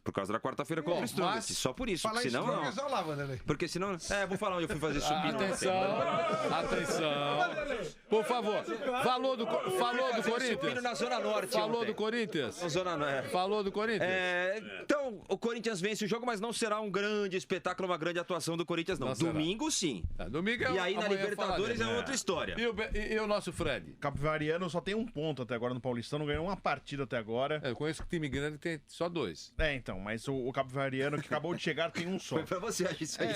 Por causa da quarta-feira contra o Strongest. Só por isso. Porque senão não. Porque senão. Vou falar onde eu fui fazer supino.
Atenção. Por favor. Falou do Corinthians.
Supino na Zona Norte.
Falou do Corinthians. Falou do Corinthians.
Então, o Corinthians vence o jogo, mas não será um grande espetáculo, uma grande atuação do Corinthians, não. Domingo, sim.
Domingo
e aí na Libertadores é outra história.
E o nosso Fred?
Capivariano só tem um ponto até agora no Paulistão, não ganhou uma partida até agora.
Eu conheço que o time grande tem só 2.
Então. Então, mas o cabo-verdiano que acabou de chegar tem um só.
Foi pra você, acho isso aí.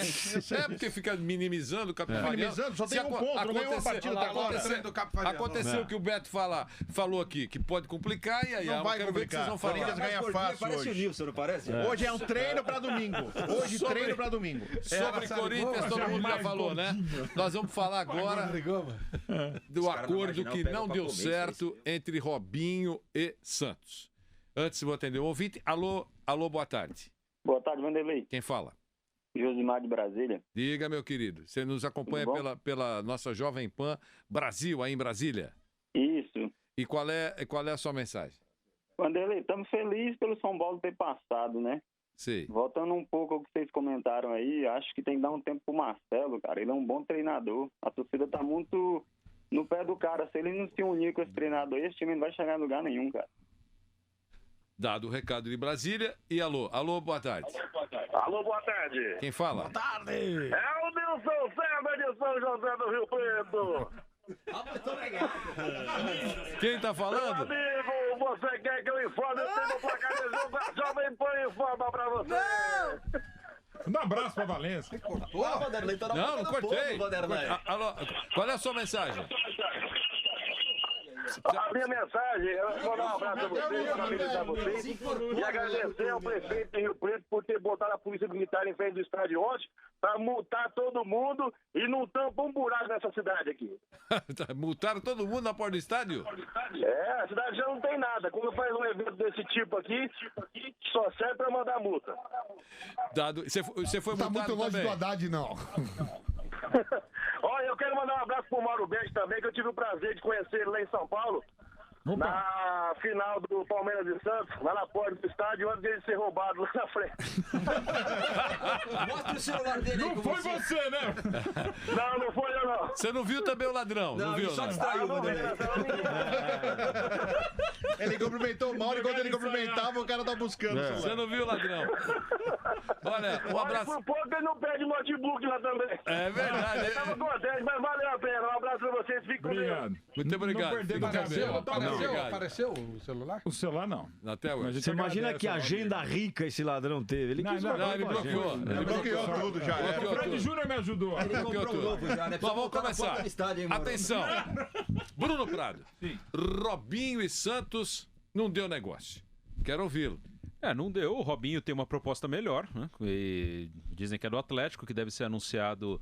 Porque fica minimizando o cabo-verdiano.
Minimizando, só tem um ponto, não ganhou uma partida até agora.
Aconteceu o que o Beto falou aqui, que pode complicar, e aí
não vai complicar. O Corinthians ganha fácil
parece
hoje.
O Nilson, não parece?
Hoje é um treino pra domingo. Hoje treino pra domingo.
Sobre Corinthians, todo mundo já falou, né? Nós vamos falar agora do acordo que não deu certo entre Robinho e Santos. Antes, vou atender o ouvinte. Alô, boa tarde.
Boa tarde, Vanderlei.
Quem fala?
Josimar de Brasília.
Diga, meu querido. Você nos acompanha pela nossa Jovem Pan Brasil, aí em Brasília?
Isso.
E qual é a sua mensagem?
Vanderlei, estamos felizes pelo São Paulo ter passado, né?
Sim.
Voltando um pouco ao que vocês comentaram aí, acho que tem que dar um tempo pro Marcelo, cara. Ele é um bom treinador. A torcida tá muito no pé do cara. Se ele não se unir com esse treinador, esse time não vai chegar em lugar nenhum, cara.
Dado o recado de Brasília. E alô, boa tarde.
Alô, boa tarde.
Quem fala?
Boa tarde. É o Nilson César de São José do Rio Preto.
Quem tá falando?
Meu amigo, você quer que eu informe o tempo placar de jogo? A Jovem Pan informa pra você.
Um abraço pra Valência.
Cortou? Não, não cortei. Alô, qual é a sua mensagem?
A minha mensagem é mandar um abraço a vocês, parabenizar vocês e agradecer ao prefeito de Rio Preto por ter botado a polícia militar em frente do estádio ontem para multar todo mundo e não tampa um buraco nessa cidade aqui.
Multaram todo mundo na porta do estádio?
É, a cidade já não tem nada. Quando faz um evento desse tipo aqui, só serve para mandar multa.
Dado, você foi multado também?
Tá muito longe do Haddad, não.
Olha, eu quero mandar um abraço pro Mauro Betti também, que eu tive o prazer de conhecer ele lá em São Paulo. Opa. Na final do Palmeiras e Santos, lá na porta do estádio, antes dele ser roubado lá na frente.
Mostra o celular dele aí.
Não foi você, né?
Não foi eu, não.
Você não viu também o ladrão? Não viu,
só
né?
distraiu,
Ele cumprimentou o Mauro, enquanto ele cumprimentava, o cara tá buscando.
Você não viu o ladrão? Olha, um abraço.
Por pouco ele não perde notebook lá também.
É verdade.
Ele tava contente, mas valeu a pena. Um abraço pra vocês, fiquem com Deus.
Muito obrigado.
Apareceu o celular?
O celular não.
Até hoje.
Você imagina que agenda rica esse ladrão teve? Ele quis
ele bloqueou.
Ele bloqueou tudo já.
O Fred Júnior me ajudou.
Ele comprou um novo já, né?
Mas vamos começar.
Estádio,
Atenção. Bruno Prado. Sim. Robinho e Santos não deu negócio. Quero ouvi-lo.
Não deu. O Robinho tem uma proposta melhor, né? E dizem que é do Atlético, que deve ser anunciado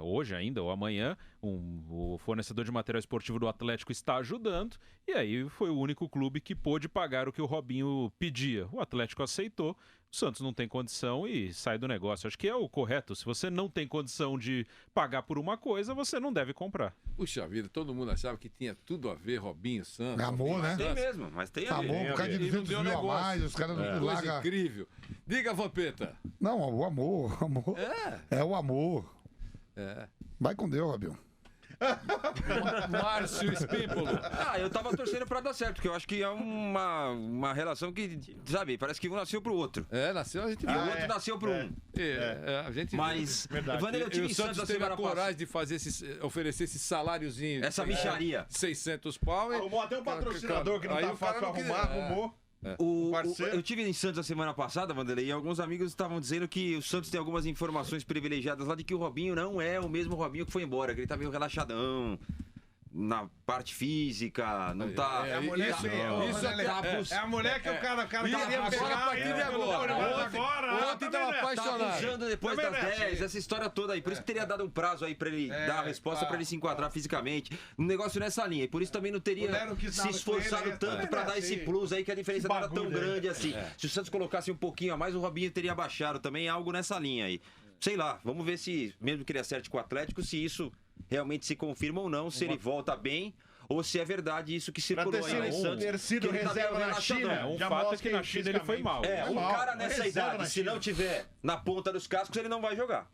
hoje ainda ou amanhã. O fornecedor de material esportivo do Atlético está ajudando. E aí foi o único clube que pôde pagar o que o Robinho pedia. O Atlético aceitou. O Santos não tem condição e sai do negócio. Acho que é o correto. Se você não tem condição de pagar por uma coisa, você não deve comprar.
Puxa vida, todo mundo achava que tinha tudo a ver, Robinho, Santos.
É amor,
Robinho,
né?
Tem mesmo, mas tem a ver.
Amor, por causa de 200 mil a mais, os caras não
Coisa
largam.
incrível. Diga, Vampeta.
Não, o amor. É o amor.
É.
Vai com Deus, Robinho.
Márcio Espímpolo.
Eu tava torcendo pra dar certo, porque eu acho que é uma relação que, sabe, parece que um nasceu pro outro.
Nasceu, a gente
viu. E o outro nasceu pro um.
A gente
Mas,
Vanderlei, eu tive o Santos teve a coragem de fazer oferecer esse saláriozinho.
Essa mixaria.
600 pau.
Arrumou até um patrocinador que não tá fácil arrumar, arrumou.
Eu tive em Santos a semana passada, Vanderlei, e alguns amigos estavam dizendo que o Santos tem algumas informações privilegiadas lá de que o Robinho não é o mesmo Robinho que foi embora, que ele tá meio relaxadão na parte física, não tá...
É a mulher é a mulher que o cara queria pegar.
A partir de ontem tava apaixonado.
Tá abusando depois das 10, essa história toda aí. Por isso que teria dado um prazo aí pra ele dar a resposta, pra ele se enquadrar fisicamente. Um negócio nessa linha. E por isso também não teria se esforçado tanto pra dar esse plus aí, que a diferença não era tão grande assim. Se o Santos colocasse um pouquinho a mais, o Robinho teria baixado também, algo nessa linha aí. Sei lá, vamos ver se, mesmo que ele acerte com o Atlético, se isso realmente se confirma ou não, se ele volta bem, ou se é verdade isso que circulou aí em Santos.
Ter sido reserva na China.
Um fato é que na China ele foi mal.
Um cara nessa idade, se não tiver na ponta dos cascos, ele não vai jogar.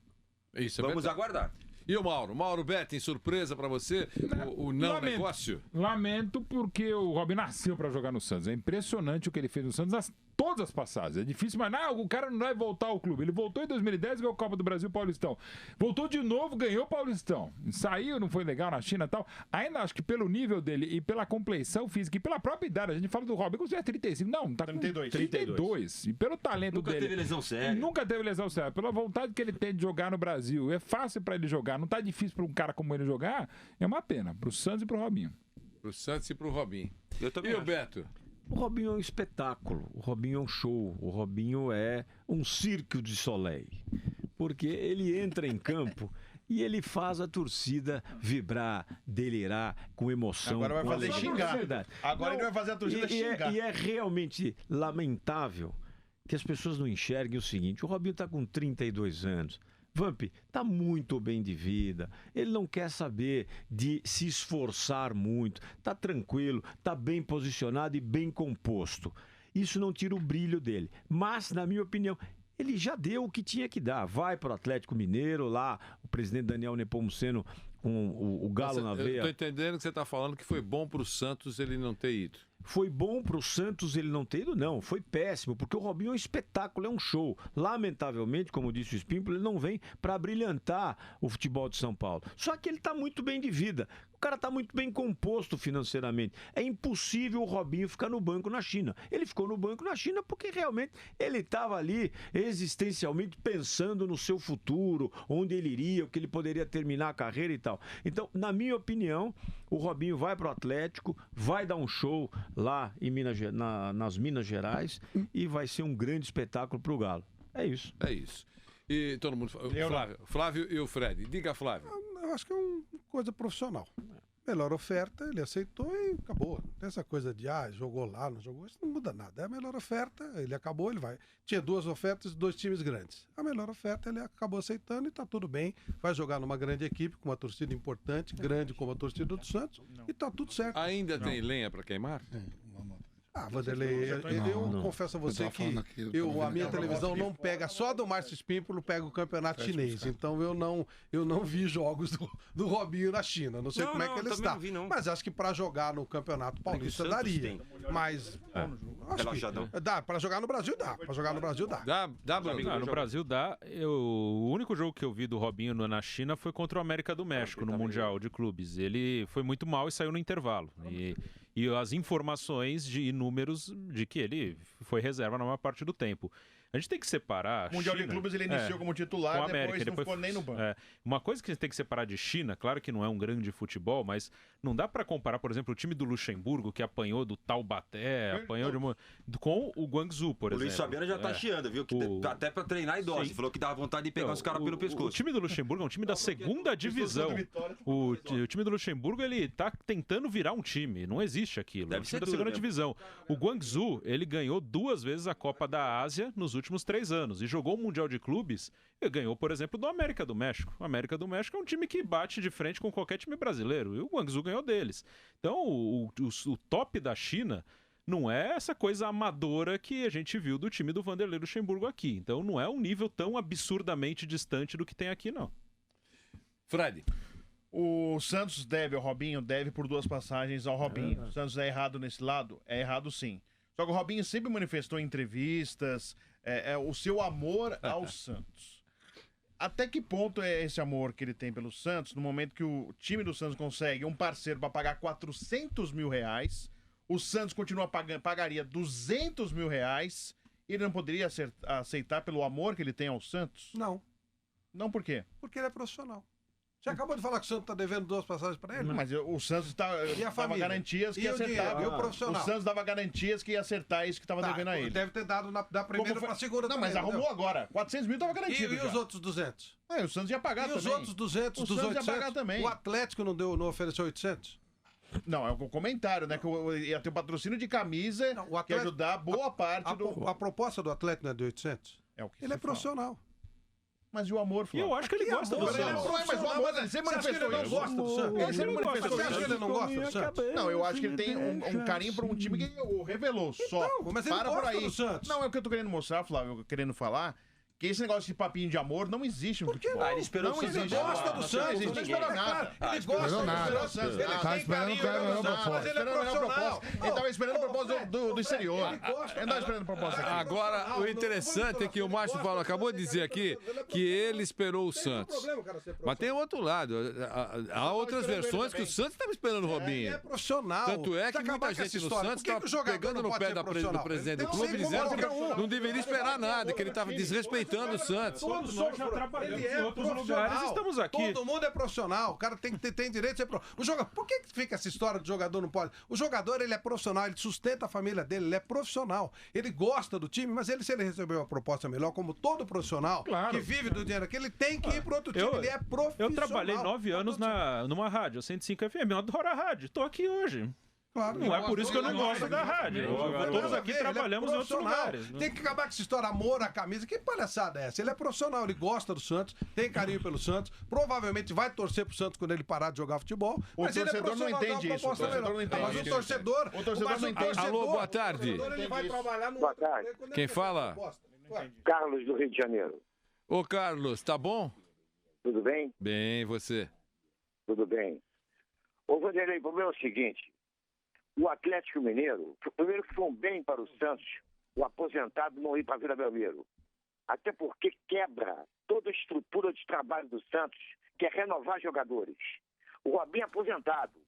Isso,
vamos aguardar.
E o Mauro Betting, surpresa pra você, o negócio?
Lamento porque o Robinho nasceu pra jogar no Santos. É impressionante o que ele fez no Santos. todas as passagens. É difícil, mas não, o cara não vai voltar ao clube. Ele voltou em 2010, ganhou a Copa do Brasil, Paulistão. Voltou de novo, ganhou o Paulistão. Saiu, não foi legal na China e tal. Ainda acho que pelo nível dele e pela compleição física e pela própria idade, a gente fala do Robinho, que você é 35. Não, tá com 32. E pelo talento
Nunca
dele.
teve lesão séria.
Nunca teve lesão séria. Pela vontade que ele tem de jogar no Brasil. É fácil pra ele jogar. Não tá difícil pra um cara como ele jogar. É uma pena. Pro Santos e pro Robinho.
Pro Santos e pro Robinho.
Eu também
e o Beto?
O Robinho é um espetáculo, o Robinho é um show, o Robinho é um circo de Soleil. Porque ele entra em campo e ele faz a torcida vibrar, delirar com emoção.
Agora vai
com
fazer
alegria.
xingar.
É verdade.
Agora ele vai fazer a torcida xingar.
E é realmente lamentável que as pessoas não enxerguem o seguinte: o Robinho está com 32 anos. Vamp, tá muito bem de vida, ele não quer saber de se esforçar muito, tá tranquilo, tá bem posicionado e bem composto. Isso não tira o brilho dele, mas, na minha opinião, ele já deu o que tinha que dar. Vai pro Atlético Mineiro, lá o presidente Daniel Nepomuceno com o Galo na veia.
Eu tô entendendo que você tá falando que foi bom pro Santos ele não ter ido.
Foi bom pro Santos ele não ter ido? Não, foi péssimo, porque o Robinho é um espetáculo, é um show. Lamentavelmente, como disse o Espímpolo, ele não vem para brilhantar o futebol de São Paulo. Só que ele tá muito bem de vida. O cara tá muito bem composto financeiramente. É impossível o Robinho ficar no banco na China. Ele ficou no banco na China porque realmente ele estava ali existencialmente pensando no seu futuro, onde ele iria, o que ele poderia terminar a carreira e tal. Então, na minha opinião, o Robinho vai pro Atlético, vai dar um show lá em nas Minas Gerais e vai ser um grande espetáculo pro Galo. É isso.
É isso. E todo mundo... Flávio e o Fred. Diga, Flávio.
Eu acho que é uma coisa profissional. Melhor oferta, ele aceitou e acabou. Não tem essa coisa de, jogou lá, não jogou. Isso não muda nada. É a melhor oferta, ele acabou, ele vai. Tinha 2 ofertas, 2 times grandes. A melhor oferta, ele acabou aceitando e tá tudo bem. Vai jogar numa grande equipe, com uma torcida importante, grande como a torcida do Santos, e tá tudo certo.
Ainda tem lenha para queimar?
Vanderlei, eu confesso a você que a minha televisão não pega, só do Márcio Espímpolo pega o campeonato chinês. Então eu não vi jogos do Robinho na China. Não sei como é que ele está. Mas acho que para jogar no Campeonato Paulista daria. Mas acho que dá. Para jogar no Brasil dá. Para jogar no Brasil dá.
Dá,
no Brasil dá. O único jogo que eu vi do Robinho na China foi contra o América do México, no Mundial de Clubes. Ele foi muito mal e saiu no intervalo. E as informações e números de que ele foi reserva na maior parte do tempo. A gente tem que separar.
O Mundial de Clubes ele iniciou como titular,
América,
depois não ficou nem no banco.
Uma coisa que a gente tem que separar de China, claro que não é um grande futebol, mas não dá para comparar, por exemplo, o time do Luxemburgo, que apanhou do Taubaté, apanhou com o Guangzhou, por exemplo.
O Luiz Fabiano já tá chiando, viu? Que até para treinar idoso. Falou que dava vontade de pegar os caras pelo pescoço.
O time do Luxemburgo é um time da segunda divisão. O time do Luxemburgo, ele tá tentando virar um time. Não existe aquilo. É um time da segunda divisão. O Guangzhou, ele ganhou 2 vezes a Copa da Ásia nos últimos 3 anos e jogou o Mundial de Clubes e ganhou, por exemplo, do América do México. O América do México é um time que bate de frente com qualquer time brasileiro e o Guangzhou ganhou deles. Então, o top da China não é essa coisa amadora que a gente viu do time do Vanderlei Luxemburgo aqui. Então, não é um nível tão absurdamente distante do que tem aqui, não.
Fred.
O Santos deve ao Robinho, deve por 2 passagens ao Robinho. O Santos é errado nesse lado? É errado sim. Só que o Robinho sempre manifestou em entrevistas o seu amor ao Santos. Até que ponto é esse amor que ele tem pelo Santos, no momento que o time do Santos consegue um parceiro para pagar 400 mil reais, o Santos pagaria 200 mil reais, e ele não poderia aceitar pelo amor que ele tem ao Santos?
Não.
Não por quê?
Porque ele é profissional. Você acabou de falar que o Santos está devendo 2 passagens para ele?
Mas o Santos dava garantias que ia acertar. O Santos dava garantias que ia acertar isso que estava devendo a ele.
Deve ter dado da primeira para a segunda.
Não, mas arrumou agora. 400 mil estava garantido.
E os outros 200?
O Santos ia pagar também.
E os outros 200, dos 800?
Ia pagar também.
O Atlético não ofereceu 800?
Não, é o comentário, né? Que ia ter o patrocínio de camisa que ia ajudar boa parte do...
A proposta do Atlético não é de 800? Ele é profissional.
Mas e o amor, Flávio?
Eu acho que ele gosta do Santos.
Mas o amor, ele sempre manifestou isso.
Ele não gosta do Santos?
Ele sempre manifestou isso.
Você acha que ele não gosta do Santos?
Não, eu acho que ele tem um carinho por um time que o revelou só.
Mas ele
Para por
gosta
aí.
do Santos.
Não, é o que eu tô querendo mostrar, Flávio, querendo falar, que esse negócio de papinho de amor não existe no futebol.
Ele esperou
não
o Santos.
existe.
Ele gosta do Santos,
Não espera nada.
Ele gosta do
Santos.
Ele
Tá esperando o cara melhor proposta.
mas ele é profissional.
Ele tava esperando proposta do exterior. Ele tava esperando proposta aqui.
Agora, o interessante é que o Márcio Paulo acabou de dizer aqui que ele esperou o Santos. Mas tem outro lado. Há outras versões que o Santos estava esperando o Robinho.
É profissional.
Tanto é que muita gente no Santos está pegando no pé do presidente do clube, dizendo que não deveria esperar nada, que ele estava desrespeitando o Santos.
Todos nós já trabalhamos em outros lugares, estamos aqui.
Todo mundo é profissional. O cara tem direito de ser profissional. Por que fica essa história do jogador não pode? O jogador, ele é profissional, ele sustenta a família dele, ele é profissional. Ele gosta do time, mas se ele receber uma proposta melhor, como todo profissional que vive do dinheiro aqui, ele tem que ir para outro time, ele é profissional.
Eu trabalhei 9 anos numa rádio, 105 FM, eu adoro a rádio, tô aqui hoje.
Claro,
não é por isso que eu não gosto da rádio. Todos aqui trabalhamos em outros lugares.
Tem que acabar com essa história, amor à camisa. Que palhaçada é essa? Ele é profissional, ele gosta do Santos, tem carinho pelo Santos, provavelmente vai torcer pro Santos quando ele parar de jogar futebol.
O torcedor não entende isso.
Mas o torcedor
não entende.
Alô, boa tarde.
Ele vai trabalhar no...
Boa tarde.
Quem fala?
Carlos, do Rio de Janeiro.
Ô, Carlos, tá bom?
Tudo bem?
Bem, e você?
Tudo bem. Ô, Vanderlei, o problema é o seguinte. O Atlético Mineiro, primeiro foi um bem para o Santos, o aposentado não ir para a Vila Belmiro. Até porque quebra toda a estrutura de trabalho do Santos, que é renovar jogadores. O Robinho aposentado,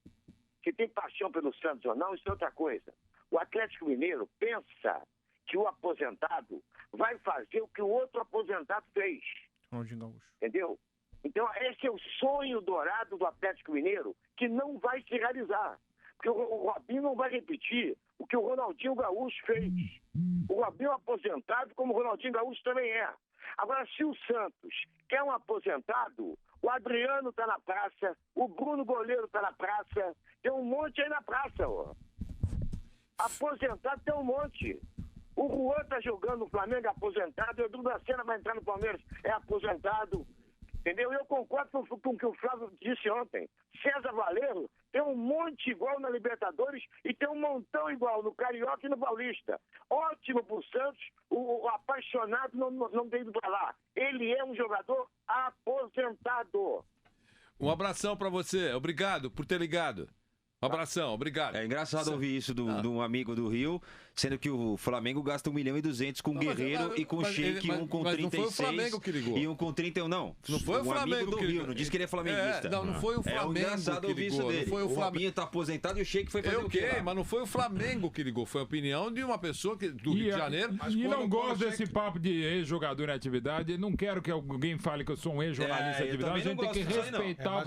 se tem paixão pelo Santos ou não, isso é outra coisa. O Atlético Mineiro pensa que o aposentado vai fazer o que o outro aposentado fez. Entendeu? Então, esse é o sonho dourado do Atlético Mineiro, que não vai se realizar. Porque o Robinho não vai repetir o que o Ronaldinho Gaúcho fez. O Robinho é aposentado, como o Ronaldinho Gaúcho também é. Agora, se o Santos quer um aposentado, o Adriano está na praça, o Bruno Goleiro está na praça, tem um monte aí na praça. Ó. Aposentado tem um monte. O Juan está jogando no Flamengo, é aposentado, o Edu da Sena vai entrar no Palmeiras, é aposentado. Entendeu? Eu concordo com o que o Flávio disse ontem. César Valerro tem um monte igual na Libertadores e tem um montão igual no Carioca e no Paulista. Ótimo pro Santos, o apaixonado não tem ido pra lá. Ele é um jogador aposentado.
Um abração pra você, obrigado por ter ligado. Um abração, obrigado.
É engraçado ouvir isso de um amigo do Rio, sendo que o Flamengo gasta 1,2 milhão com Guerreiro e com Sheik, um com 36
não foi o Flamengo que ligou.
E um com 31, não.
Não foi o Flamengo
amigo do
que
Rio,
ligou.
Não disse que ele é flamenguista.
Não foi o Flamengo
engraçado
que
ouvir
ligou.
isso dele.
Não foi o
Robinho tá aposentado e o Sheik foi fazer o quê?
Mas não foi o Flamengo que ligou, foi a opinião de uma pessoa do Rio de Janeiro.
E não gosto desse papo de ex-jogador em atividade. Não quero que alguém fale que eu sou um ex-jornalista em atividade. A gente tem que respeitar.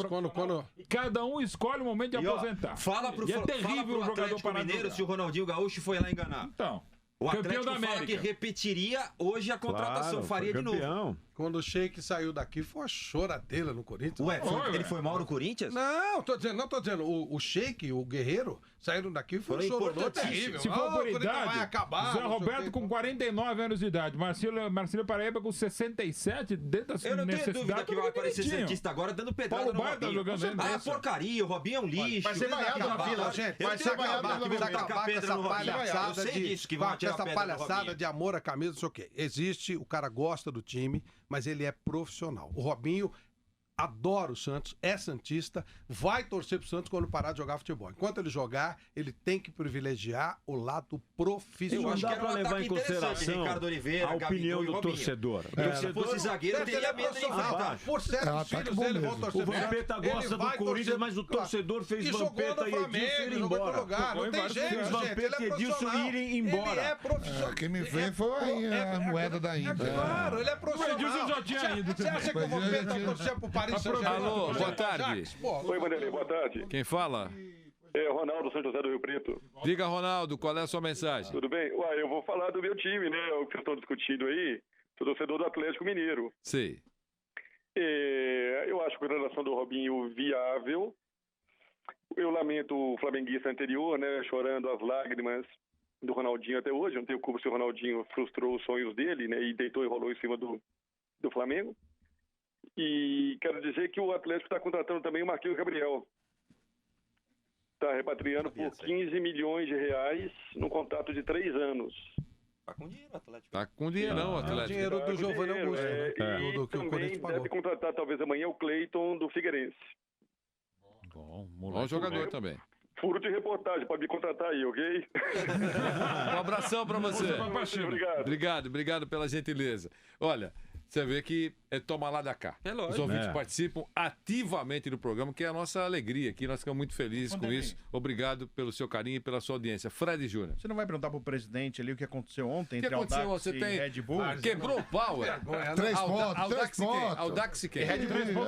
Cada um escolhe o momento de aposentar.
Fala pro
terrível o jogador
Mineiro se o Ronaldinho Gaúcho foi lá enganar.
Então,
o
campeão
Atlético
da América
fala que repetiria hoje a contratação, faria de novo.
Quando o Sheik saiu daqui, foi uma choradeira no Corinthians.
Ué, ele foi mal no Corinthians?
Não, tô dizendo. O Sheik, o Guerreiro, saíram daqui e foi um chororô terrível.
Se for por idade,
vai acabar,
Zé Roberto com 49 anos de idade, Marcílio Paraíba com 67, dentro da
Eu não tenho dúvida que vai aparecer Santista agora dando pedrada no Robinho. Porcaria, o Robinho é um lixo.
Vai ser vaiado na Vila, gente. Vai ser acabar com essa palhaçada de amor à camisa, não sei o quê. Existe, o cara gosta do time, mas ele é profissional. O Robinho adora o Santos, é santista, vai torcer pro Santos quando parar de jogar futebol. Enquanto ele jogar, ele tem que privilegiar o lado profissional.
Eu acho que para levar em consideração a opinião do torcedor.
Se fosse zagueiro, teria medo de enfrentar.
Por certo, os filhos dele vão torcer pro Santos.
O Vampeta gosta do Corinthians, mas o torcedor fez Vampeta e Edilson ir embora.
Não tem jeito,
fez Vampeta e Edilson irem embora.
Ele é profissional.
Quem me fez foi a moeda da Índia.
Claro, ele é profissional.
O Edilson já tinha ido.
Você acha que o Vampeta torcia pro Paris Saint-Germain?
Alô, boa tarde.
Oi, Vanderlei, boa tarde.
Quem fala?
É Ronaldo, São José do Rio Preto.
Diga, Ronaldo, qual é a sua mensagem?
Tudo bem? Uai, eu vou falar do meu time, né? O que vocês estão discutindo aí. Sou torcedor do Atlético Mineiro.
Sim.
Eu acho que a relação do Robinho viável. Eu lamento o flamenguista anterior, né? Chorando as lágrimas do Ronaldinho até hoje. Eu não tenho culpa se o Ronaldinho frustrou os sonhos dele, né? E deitou e rolou em cima do Flamengo. E quero dizer que o Atlético está contratando também o Marquinhos Gabriel. Está repatriando por 15 milhões de reais num contrato de 3 anos.
Tá com dinheiro, Atlético.
Tá com dinheirão, Atlético.
É o dinheiro do Giovanni Augusto.
E
Do que o Corinthians pagou.
deve contratar talvez amanhã o Cleiton do Figueirense.
Bom jogador também.
Furo de reportagem, pode me contratar aí, ok?
Um abração pra você. Obrigado pela gentileza. Olha, você vê que é toma lá da cá.
É lógico.
Os ouvintes participam ativamente do programa, que é a nossa alegria aqui. Nós ficamos muito felizes com isso. Obrigado pelo seu carinho e pela sua audiência. Fred Júnior.
Você não vai perguntar pro presidente ali o que aconteceu ontem
entre Audax e
Red Bull?
Quebrou o pau,
3 pontos.
Audax e quem?
Red Bull.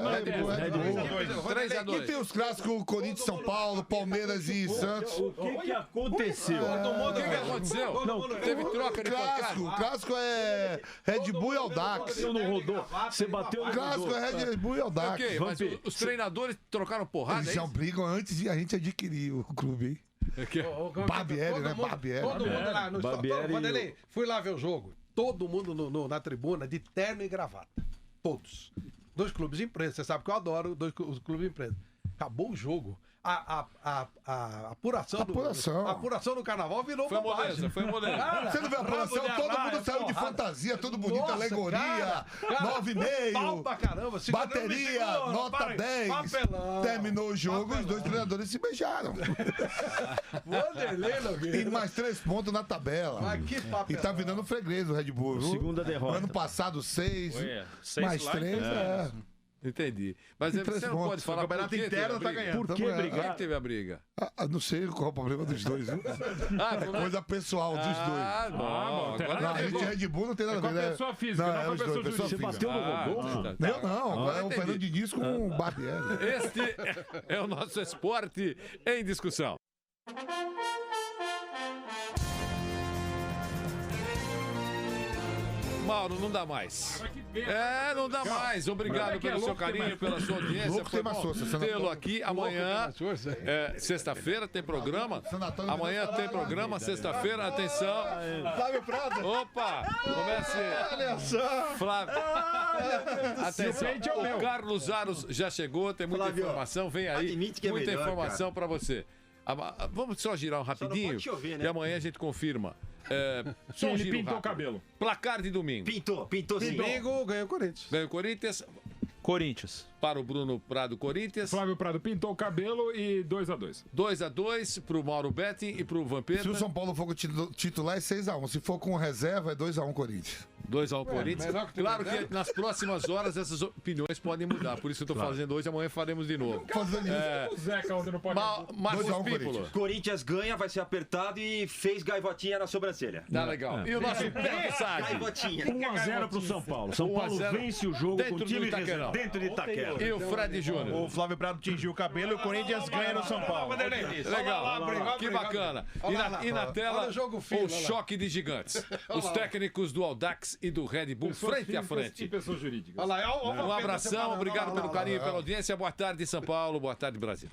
3-2.
Aqui tem os clássicos Corinthians, São Paulo, Palmeiras e Santos.
O que aconteceu?
O que aconteceu?
Não,
teve troca de
clássico. O clássico é Red Bull e Audax.
Não rodou. Você bateu no
clássico é Red Bull e Audax.
Ok, mas os treinadores trocaram porrada.
Eles já brigam antes de a gente adquirir o clube, hein? Barbieri, né? Barbieri.
Todo mundo lá no estádio. Fui lá ver o jogo. Todo mundo na tribuna de terno e gravata. Todos. 2 clubes de imprensa. Você sabe que eu adoro os clubes de imprensa. Acabou o jogo. A apuração do carnaval virou bobagem.
Foi moleza.
Você não viu a apuração? Todo mundo saiu de fantasia, tudo bonito, nossa, alegoria, 9,5, bateria, nota 10. Papelão. Terminou o jogo, os 2 treinadores se beijaram. E mais 3 pontos na tabela. E tá virando freguês o Red Bull.
Segunda derrota.
Ano passado 6, mais 3,
Entendi. Mas você não pode falar.
O campeonato interno tá ganhando.
Por que brigar? Quem teve a briga?
Não sei qual é o problema dos dois, viu? Coisa pessoal dos dois.
Bom.
A gente Red Bull não tem nada a ver.
Com a pessoa física, não com a pessoa jurídica.
Você
bateu no Rodolfo?
Não. É o Fernando Diniz com o Barbieri.
Este é o nosso esporte em discussão. Mauro, não dá mais. Não dá mais. Obrigado pelo seu carinho, pela sua audiência. Foi bom tê-lo aqui. Amanhã, sexta-feira, tem programa. Amanhã tem programa, sexta-feira, atenção.
Flávio Prado.
Opa! Comece.
Olha só.
Flávio. Atenção, o Carlos Aros já chegou, tem muita informação. Vem aí, muita informação para você. Vamos só girar um rapidinho chover, né? E amanhã a gente confirma.
Sim, ele pintou o cabelo.
Placar de domingo.
Pintou sim.
Domingo ganhou o Corinthians.
Ganhou o Corinthians.
Corinthians.
Para o Bruno Prado, Corinthians.
Flávio Prado pintou o cabelo e 2-2.
2-2 pro Mauro Betting e pro Vampeta.
Se o São Paulo for com titular é 6-1. Se for com reserva é 2-1 Corinthians.
2-1 Corinthians. Claro que nas próximas horas essas opiniões podem mudar. Por isso eu tô fazendo hoje, amanhã faremos de novo.
O Zeca ontem não pode.
Marcos Pípolo.
Corinthians ganha, vai ser apertado e fez gaivotinha na sobrancelha.
Tá legal. E o nosso Pedro Sade.
Gaivotinha.
1-0 pro São Paulo. São Paulo vence o jogo com o time dentro de Itaquera.
E o Fred Júnior.
O Flávio Prado tingiu o cabelo e o Corinthians ganha no São Paulo.
Legal. Que bacana. E na tela, o choque de gigantes. Os técnicos do Audax e do Red Bull frente a frente.
Pessoas jurídicas.
Um abração, obrigado pelo carinho e pela audiência. Boa tarde, São Paulo. Boa tarde, Brasil.